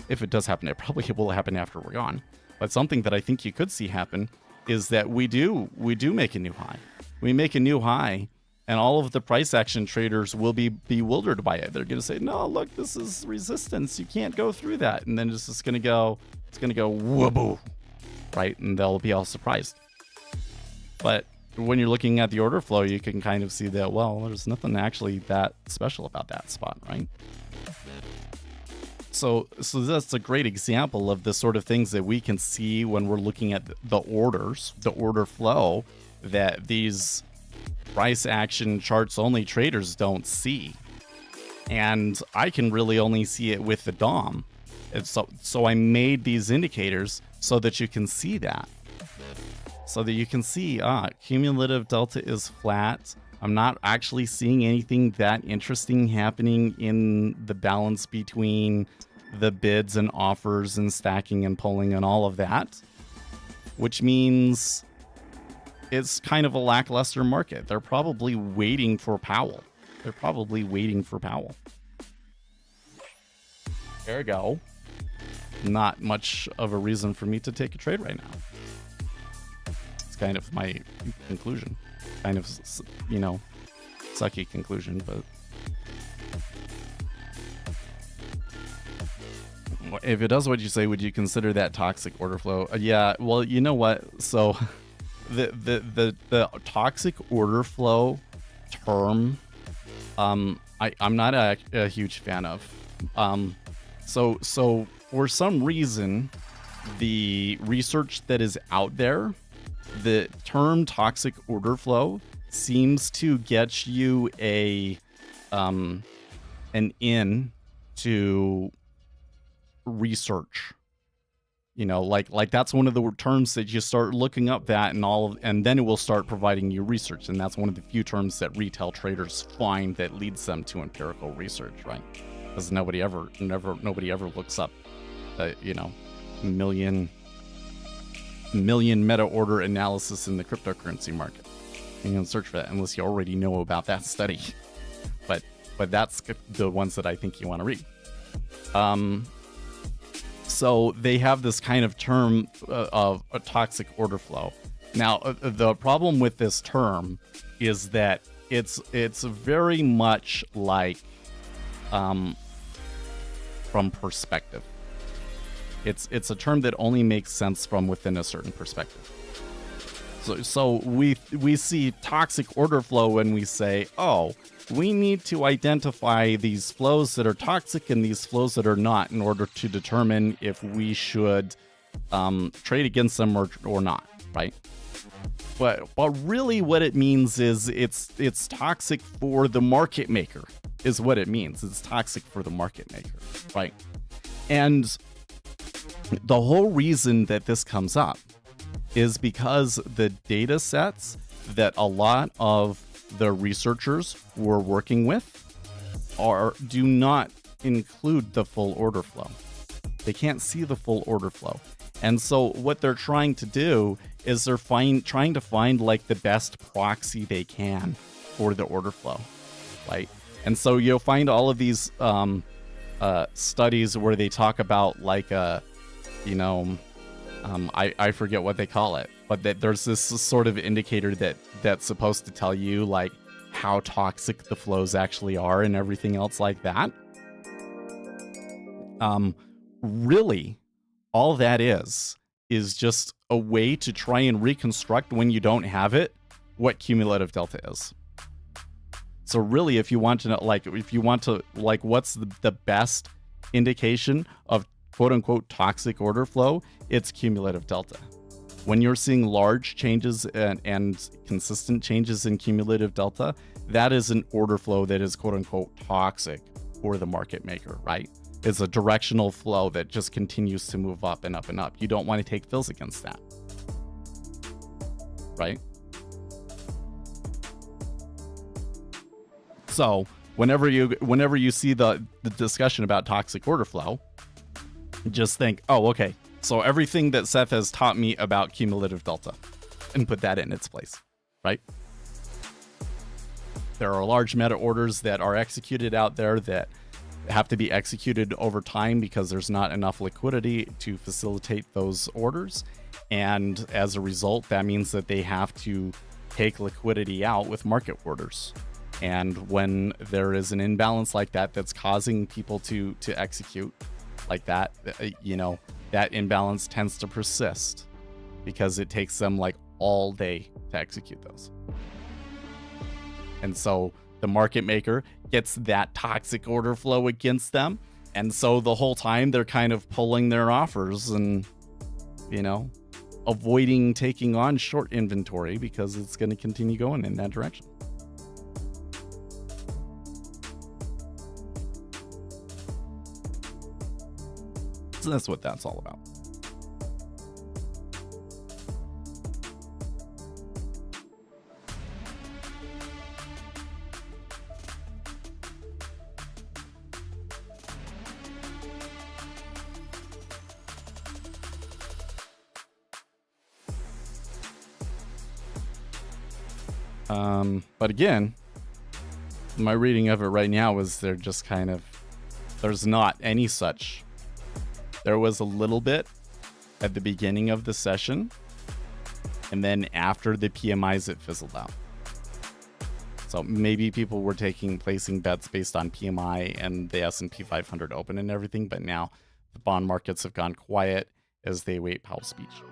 if it does happen, it probably will happen after we're gone. But something that I think you could see happen is that we do make a new high. We make a new high, and all of the price action traders will be bewildered by it. They're going to say, no, look, this is resistance. You can't go through that. And then it's just going to go, whoa, right? And they'll be all surprised. But when you're looking at the order flow, you can kind of see that, well, there's nothing actually that special about that spot, right? So that's a great example of the sort of things that we can see when we're looking at the orders, the order flow, that these price action charts only traders don't see. And I can really only see it with the DOM. And so I made these indicators so that you can see that. So that you can see, cumulative delta is flat. I'm not actually seeing anything that interesting happening in the balance between the bids and offers and stacking and pulling and all of that, which means it's kind of a lackluster market. They're probably waiting for Powell. There we go. Not much of a reason for me to take a trade right now. It's kind of my conclusion. Kind of, sucky conclusion, but if it does what you say, would you consider that toxic order flow? Yeah, well, you know what? So the toxic order flow term, I'm not a huge fan of. So for some reason, the research that is out there, the term toxic order flow seems to get you an in to research. Like that's one of the terms that you start looking up that and then it will start providing you research, and that's one of the few terms that retail traders find that leads them to empirical research, right? Because nobody ever looks up million meta order analysis in the cryptocurrency market. You can search for that unless you already know about that study. But that's the ones that I think you want to read. So they have this kind of term of a toxic order flow. Now, the problem with this term is that it's very much like from perspective. It's a term that only makes sense from within a certain perspective. So we see toxic order flow when we say, oh, we need to identify these flows that are toxic and these flows that are not in order to determine if we should trade against them or not, right? But really what it means is it's toxic for the market maker is what it means. It's toxic for the market maker, right? And the whole reason that this comes up is because the data sets that a lot of the researchers we're working with do not include the full order flow. They can't see the full order flow. And so what they're trying to do is they're trying to find like the best proxy they can for the order flow, right? And so you'll find all of these studies where they talk about like I forget what they call it, but that there's this sort of indicator that's supposed to tell you like how toxic the flows actually are and everything else like that. Really, all that is just a way to try and reconstruct when you don't have it, what cumulative delta is. So really, if you want to know, what's the best indication of quote unquote toxic order flow, it's cumulative delta. When you're seeing large changes and consistent changes in cumulative delta, that is an order flow that is quote unquote toxic for the market maker, right? It's a directional flow that just continues to move up and up and up. You don't want to take fills against that, right? So whenever you see the discussion about toxic order flow, just think, oh, okay, so everything that Seth has taught me about cumulative delta, and put that in its place, right? there are large meta orders that are executed out there that have to be executed over time because there's not enough liquidity to facilitate those orders. And as a result, that means that they have to take liquidity out with market orders. And when there is an imbalance like that that's causing people to execute like that, that imbalance tends to persist because it takes them like all day to execute those. And so the market maker gets that toxic order flow against them. And so the whole time they're kind of pulling their offers and, avoiding taking on short inventory because it's going to continue going in that direction. So that's what that's all about. But again, my reading of it right now is there's not any such. There was a little bit at the beginning of the session, and then after the PMIs, it fizzled out. So maybe people were placing bets based on PMI and the S&P 500 open and everything, but now the bond markets have gone quiet as they await Powell's speech.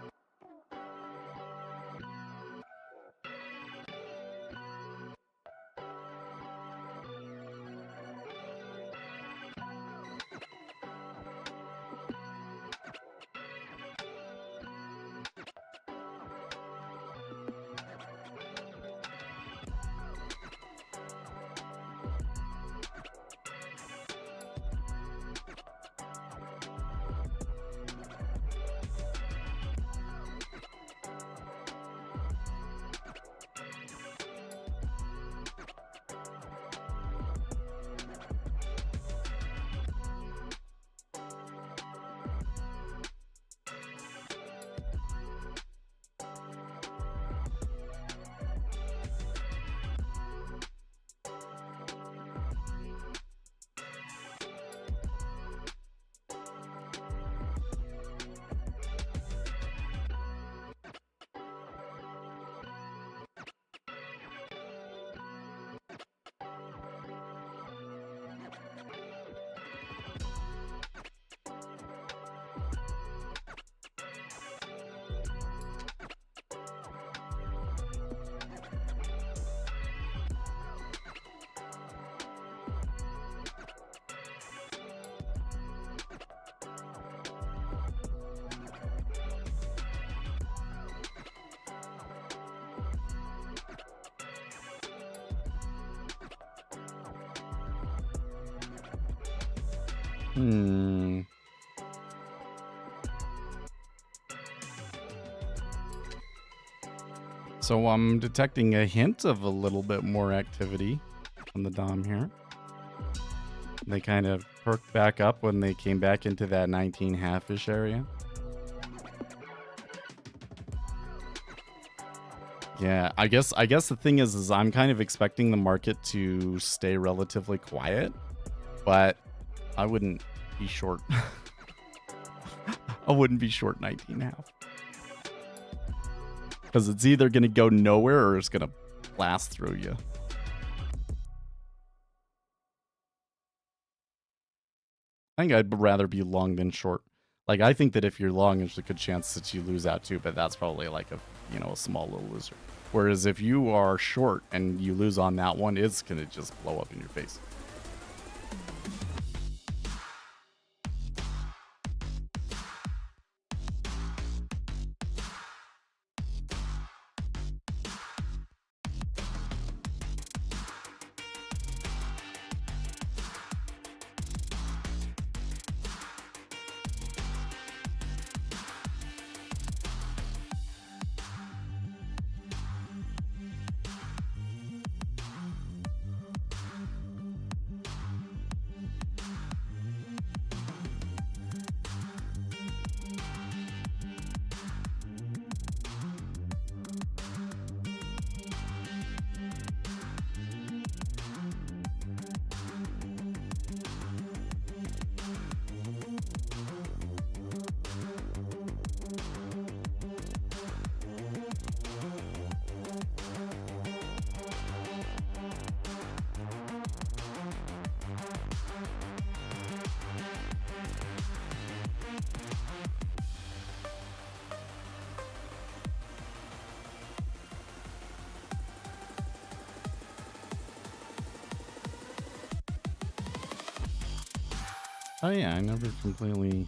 So I'm detecting a hint of a little bit more activity on the DOM here. They kind of perked back up when they came back into that 19.5-ish area. Yeah, I guess the thing is I'm kind of expecting the market to stay relatively quiet, but I wouldn't be short. I wouldn't be short 19.5. Because it's either going to go nowhere or it's going to blast through you. I think I'd rather be long than short. Like, I think that if you're long, there's a good chance that you lose out too, but that's probably like a small little loser. Whereas if you are short and you lose on that one, it's going to just blow up in your face. Oh yeah, I never completely.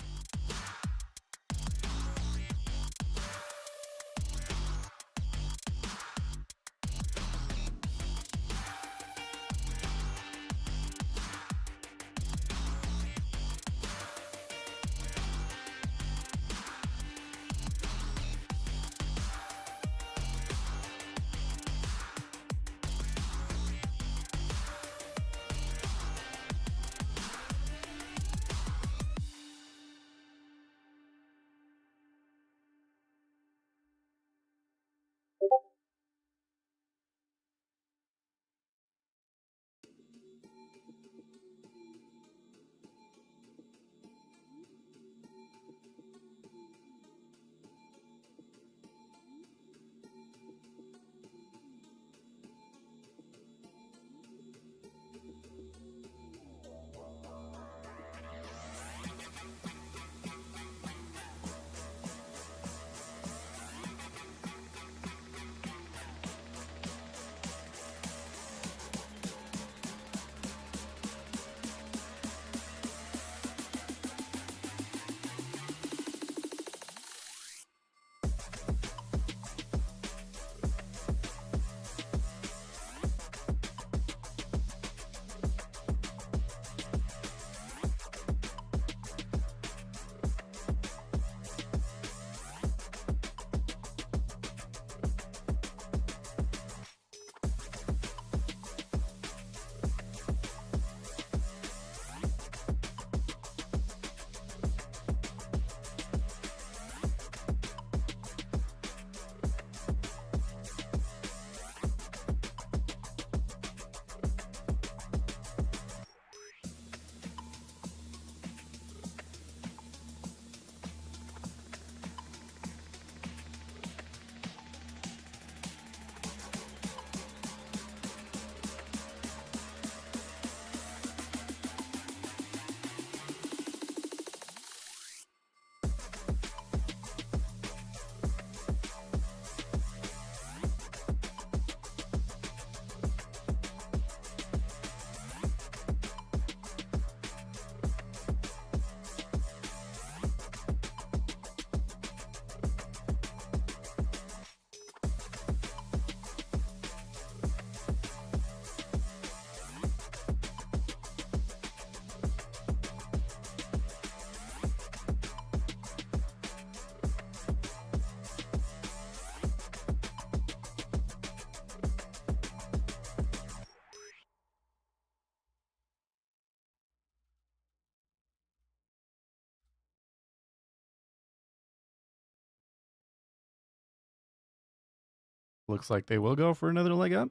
Looks like they will go for another leg up.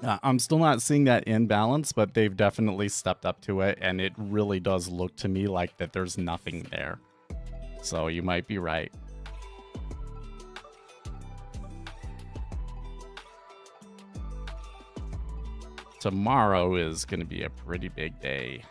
I'm still not seeing that imbalance, but they've definitely stepped up to it, and it really does look to me like that there's nothing there. So you might be right. Tomorrow is going to be a pretty big day.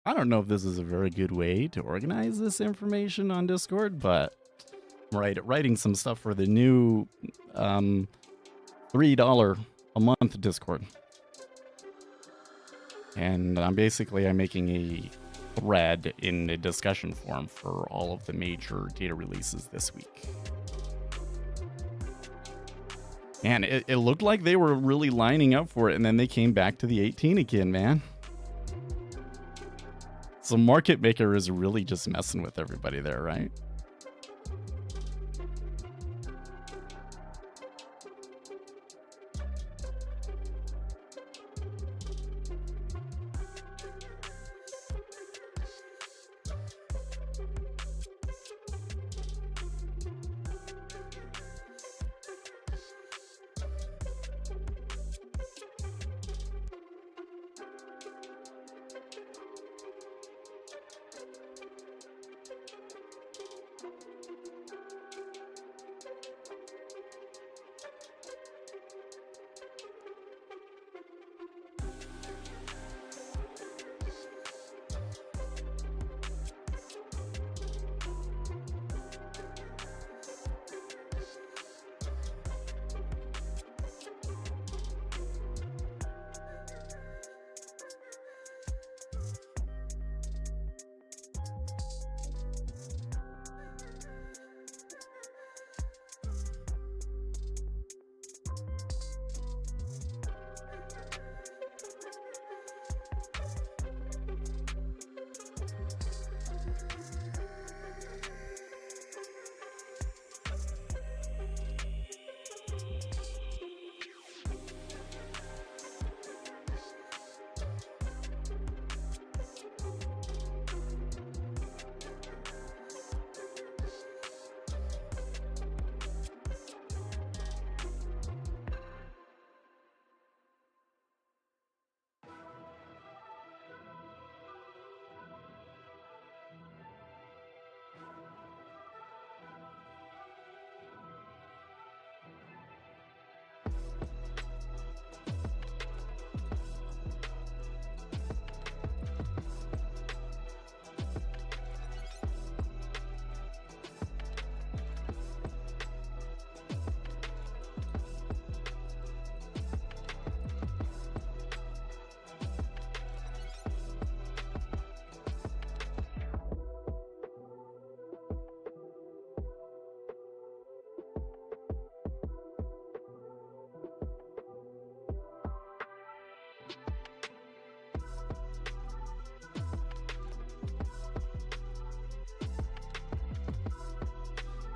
I don't know if this is a very good way to organize this information on Discord, but writing some stuff for the new $3 a month Discord. And I'm making a thread in the discussion forum for all of the major data releases this week. And it looked like they were really lining up for it, and then they came back to the 18 again, man. So Market Maker is really just messing with everybody there, right?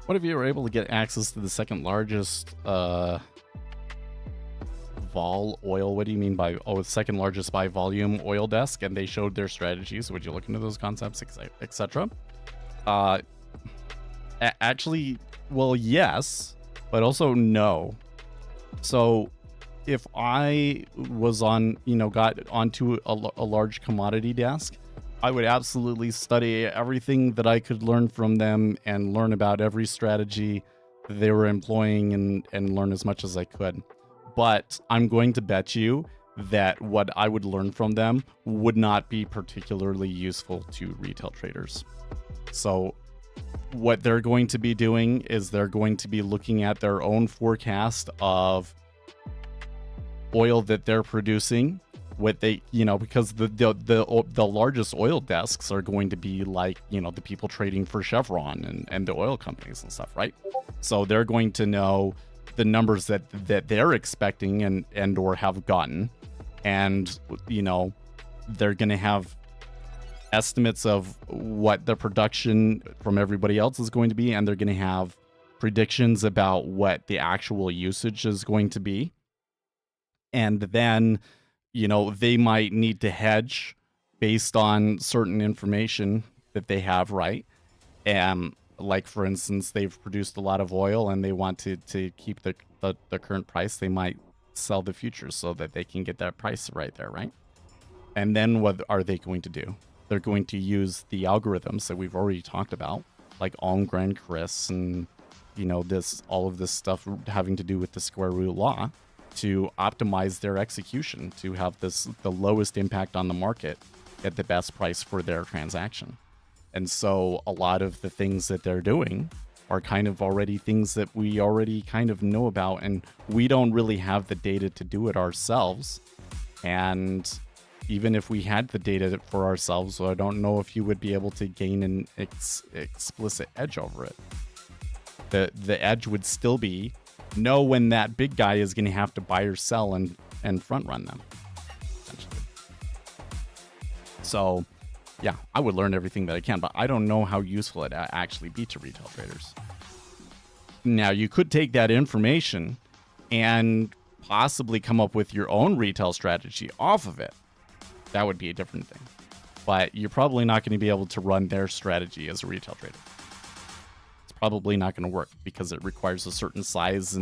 What if you were able to get access to the second largest vol oil. What do you mean by second largest by volume oil desk? And they showed their strategies. Would you look into those concepts, etc.? Actually, well, yes, but also no. So if I was got onto a large commodity desk, I would absolutely study everything that I could learn from them and learn about every strategy that they were employing and learn as much as I could. But I'm going to bet you that what I would learn from them would not be particularly useful to retail traders. So what they're going to be doing is they're going to be looking at their own forecast of oil that they're producing, what they, because the largest oil desks are going to be like, the people trading for Chevron and the oil companies and stuff, right? So they're going to know the numbers that they're expecting and or have gotten, and they're going to have estimates of what the production from everybody else is going to be, and they're going to have predictions about what the actual usage is going to be. And then, they might need to hedge based on certain information that they have, right? Like, for instance, they've produced a lot of oil and they want to keep the current price. They might sell the futures so that they can get that price right there, right? And then what are they going to do? They're going to use the algorithms that we've already talked about, like Almgren, Chris, and all of this stuff having to do with the square root law, to optimize their execution, to have the lowest impact on the market at the best price for their transaction. And so a lot of the things that they're doing are kind of already things that we already kind of know about, and we don't really have the data to do it ourselves. And even if we had the data for ourselves, I don't know if you would be able to gain an explicit edge over it. The edge would still be know when that big guy is going to have to buy or sell and front run them, essentially. So yeah, I would learn everything that I can, but I don't know how useful it actually be to retail traders. Now, you could take that information and possibly come up with your own retail strategy off of it. That would be a different thing. But you're probably not going to be able to run their strategy as a retail trader. It's probably not going to work because it requires a certain size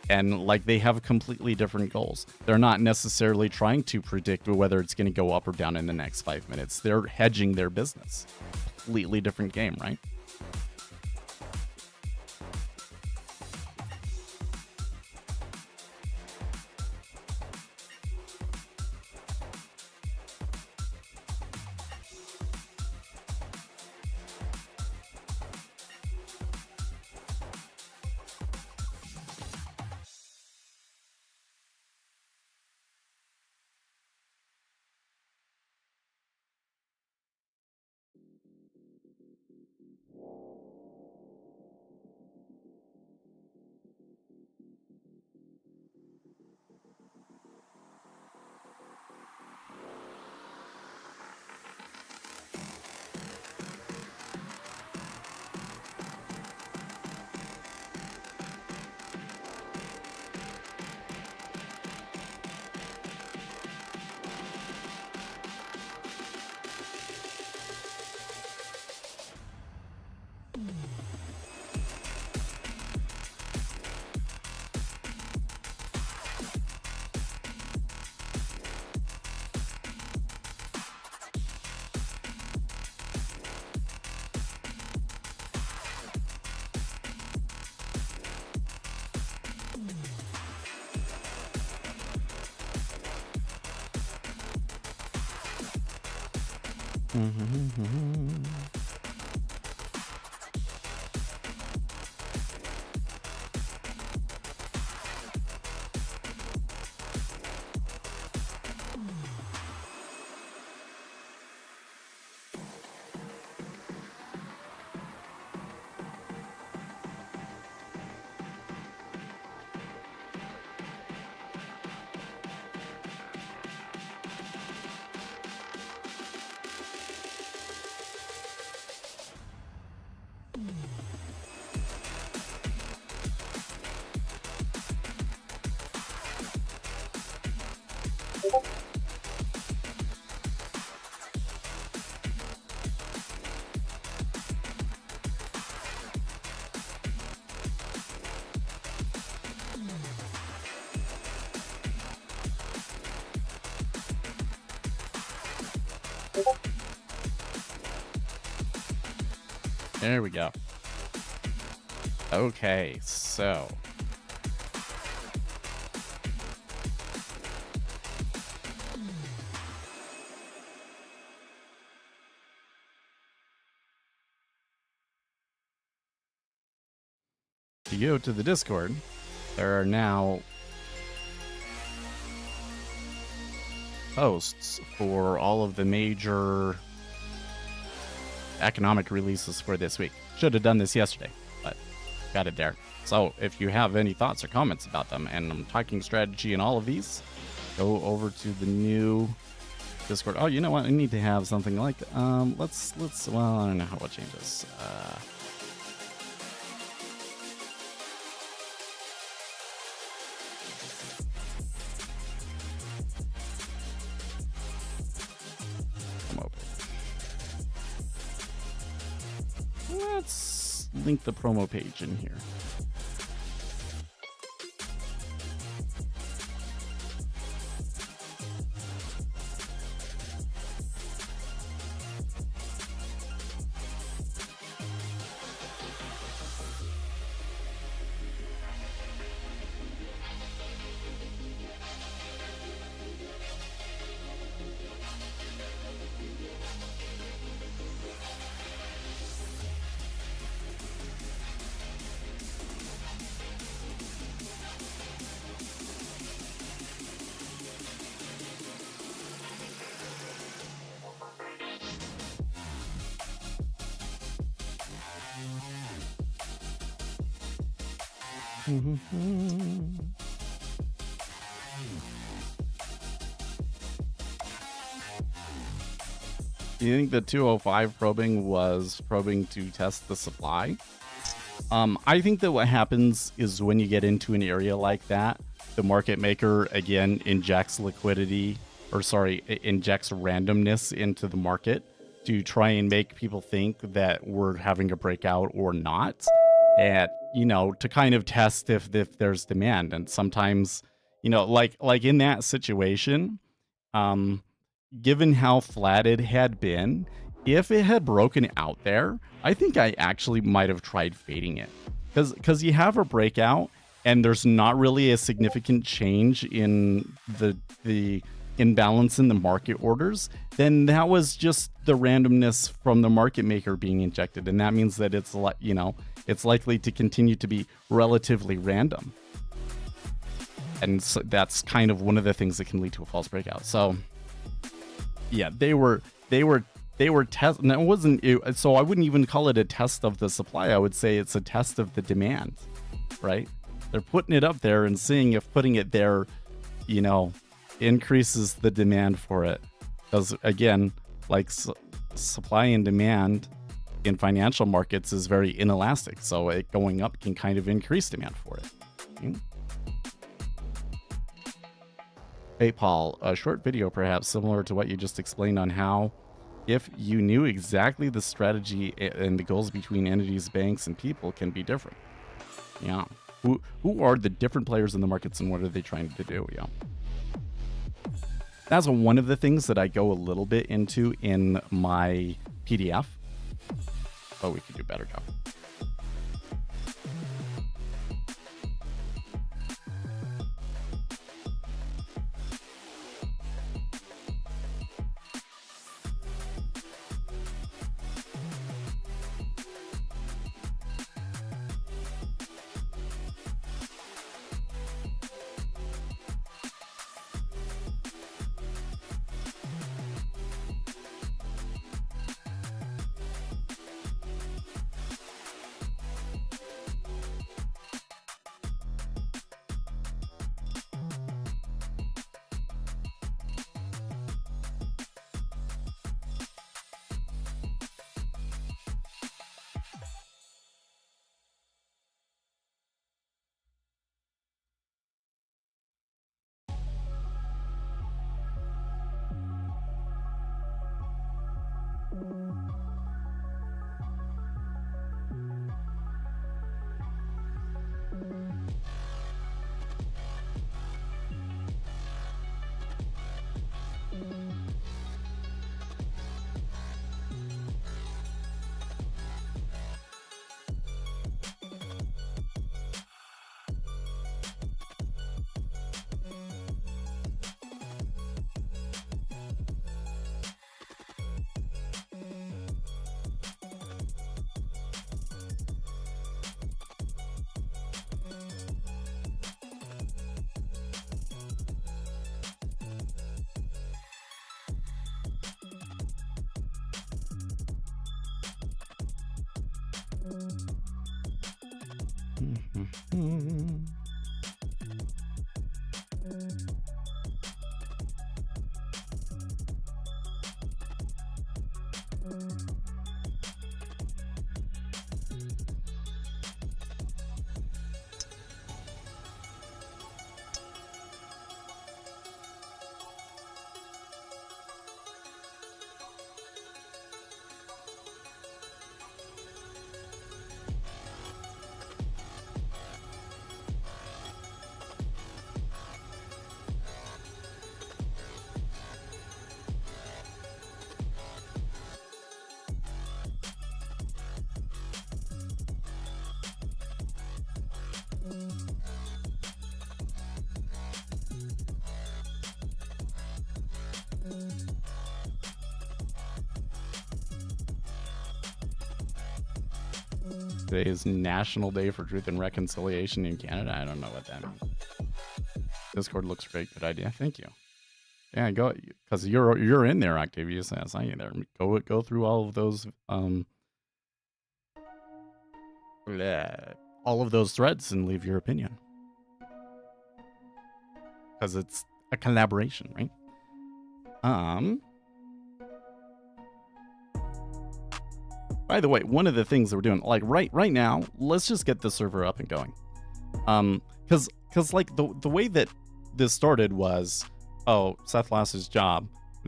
and like they have completely different goals. They're not necessarily trying to predict whether it's going to go up or down in the next 5 minutes. They're hedging their business. Completely different game, right? There we go. Okay, so if you go to the Discord, there are now posts for all of the major economic releases for this week. Should have done this yesterday, but got it there. So if you have any thoughts or comments about them, and I'm talking strategy and all of these, go over to the new Discord. Oh, you know what? I need to have something like let's well, I don't know how we'll change this. Let's link the promo page in here. Do you think the 205 probing was probing to test the supply? I think that what happens is when you get into an area like that, the market maker again injects liquidity, or sorry, injects randomness into the market to try and make people think that we're having a breakout or not, and to kind of test if there's demand. And sometimes, like in that situation, given how flat it had been, if it had broken out there, I think I actually might have tried fading it, because you have a breakout and there's not really a significant change in the imbalance in the market orders. Then that was just the randomness from the market maker being injected, and that means that it's it's likely to continue to be relatively random, and so that's kind of one of the things that can lead to a false breakout. So yeah, they were test. And it wasn't. So I wouldn't even call it a test of the supply. I would say it's a test of the demand, right? They're putting it up there and seeing if putting it there, increases the demand for it. Because again, like supply and demand in financial markets is very inelastic. So it going up can kind of increase demand for it. Hey, Paul, a short video perhaps similar to what you just explained on how if you knew exactly the strategy and the goals between entities, banks, and people can be different. Yeah. Who are the different players in the markets and what are they trying to do? Yeah. That's one of the things that I go a little bit into in my PDF. Oh, we could do better job. Today is National Day for Truth and Reconciliation in Canada. I don't know what that means. Discord looks great. Good idea. Thank you. Yeah, go, because you're in there, Octavius. I saw you there. Go through all of those all of those threads and leave your opinion, because it's a collaboration, right? By the way, one of the things that we're doing, like right now, let's just get the server up and going. Because like the way that this started was, oh, Seth lost his job.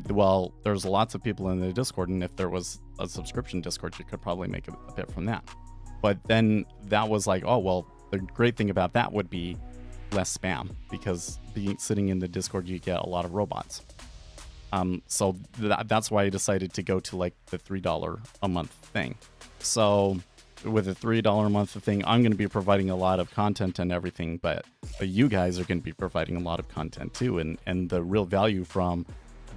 Well, there's lots of people in the Discord, and if there was a subscription Discord, you could probably make a bit from that. But then that was like, oh, well, the great thing about that would be less spam, because sitting in the Discord, you get a lot of robots. So that's why I decided to go to like the $3 a month thing. So with a $3 a month thing, I'm going to be providing a lot of content and everything, but you guys are going to be providing a lot of content too. And the real value from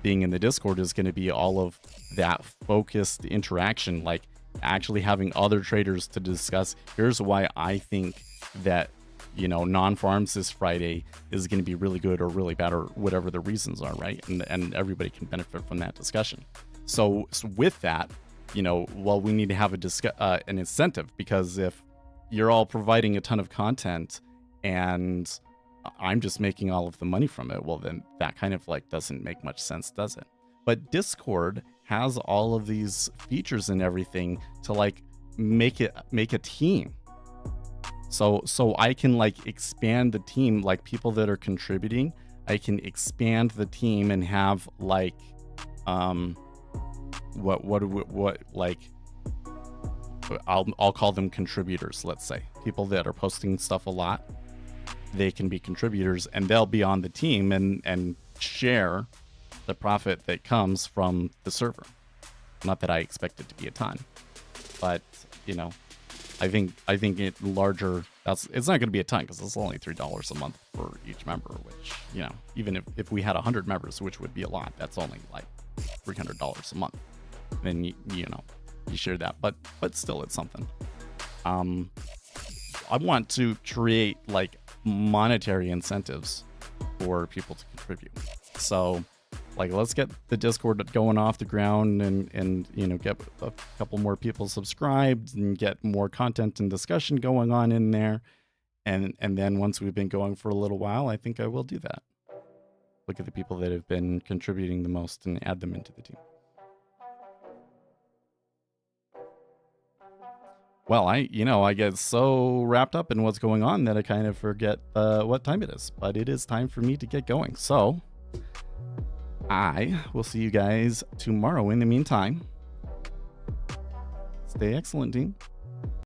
being in the Discord is going to be all of that focused interaction, like actually having other traders to discuss, here's why I think that, you know, non-farms this Friday is going to be really good or really bad, or whatever the reasons are, right? And everybody can benefit from that discussion. So with that, you know, well, we need to have an incentive, because if you're all providing a ton of content and I'm just making all of the money from it, well, then that kind of like doesn't make much sense, does it? But Discord has all of these features and everything to like make a team. So I can like expand the team, like people that are contributing, I can expand the team and have like, what like, I'll call them contributors, let's say. People that are posting stuff a lot, they can be contributors, and they'll be on the team and share the profit that comes from the server. Not that I expect it to be a ton, but you know, I think it larger, it's not going to be a ton, because it's only $3 a month for each member, which, you know, even if we had 100 members, which would be a lot, that's only like $300 a month. Then you know, you share that, but still, it's something. I want to create like monetary incentives for people to contribute. So like, let's get the Discord going off the ground, and you know, get a couple more people subscribed and get more content and discussion going on in there. And then once we've been going for a little while, I think I will do that. Look at the people that have been contributing the most and add them into the team. Well, I get so wrapped up in what's going on that I kind of forget what time it is. But it is time for me to get going. So I will see you guys tomorrow. In the meantime, stay excellent, team.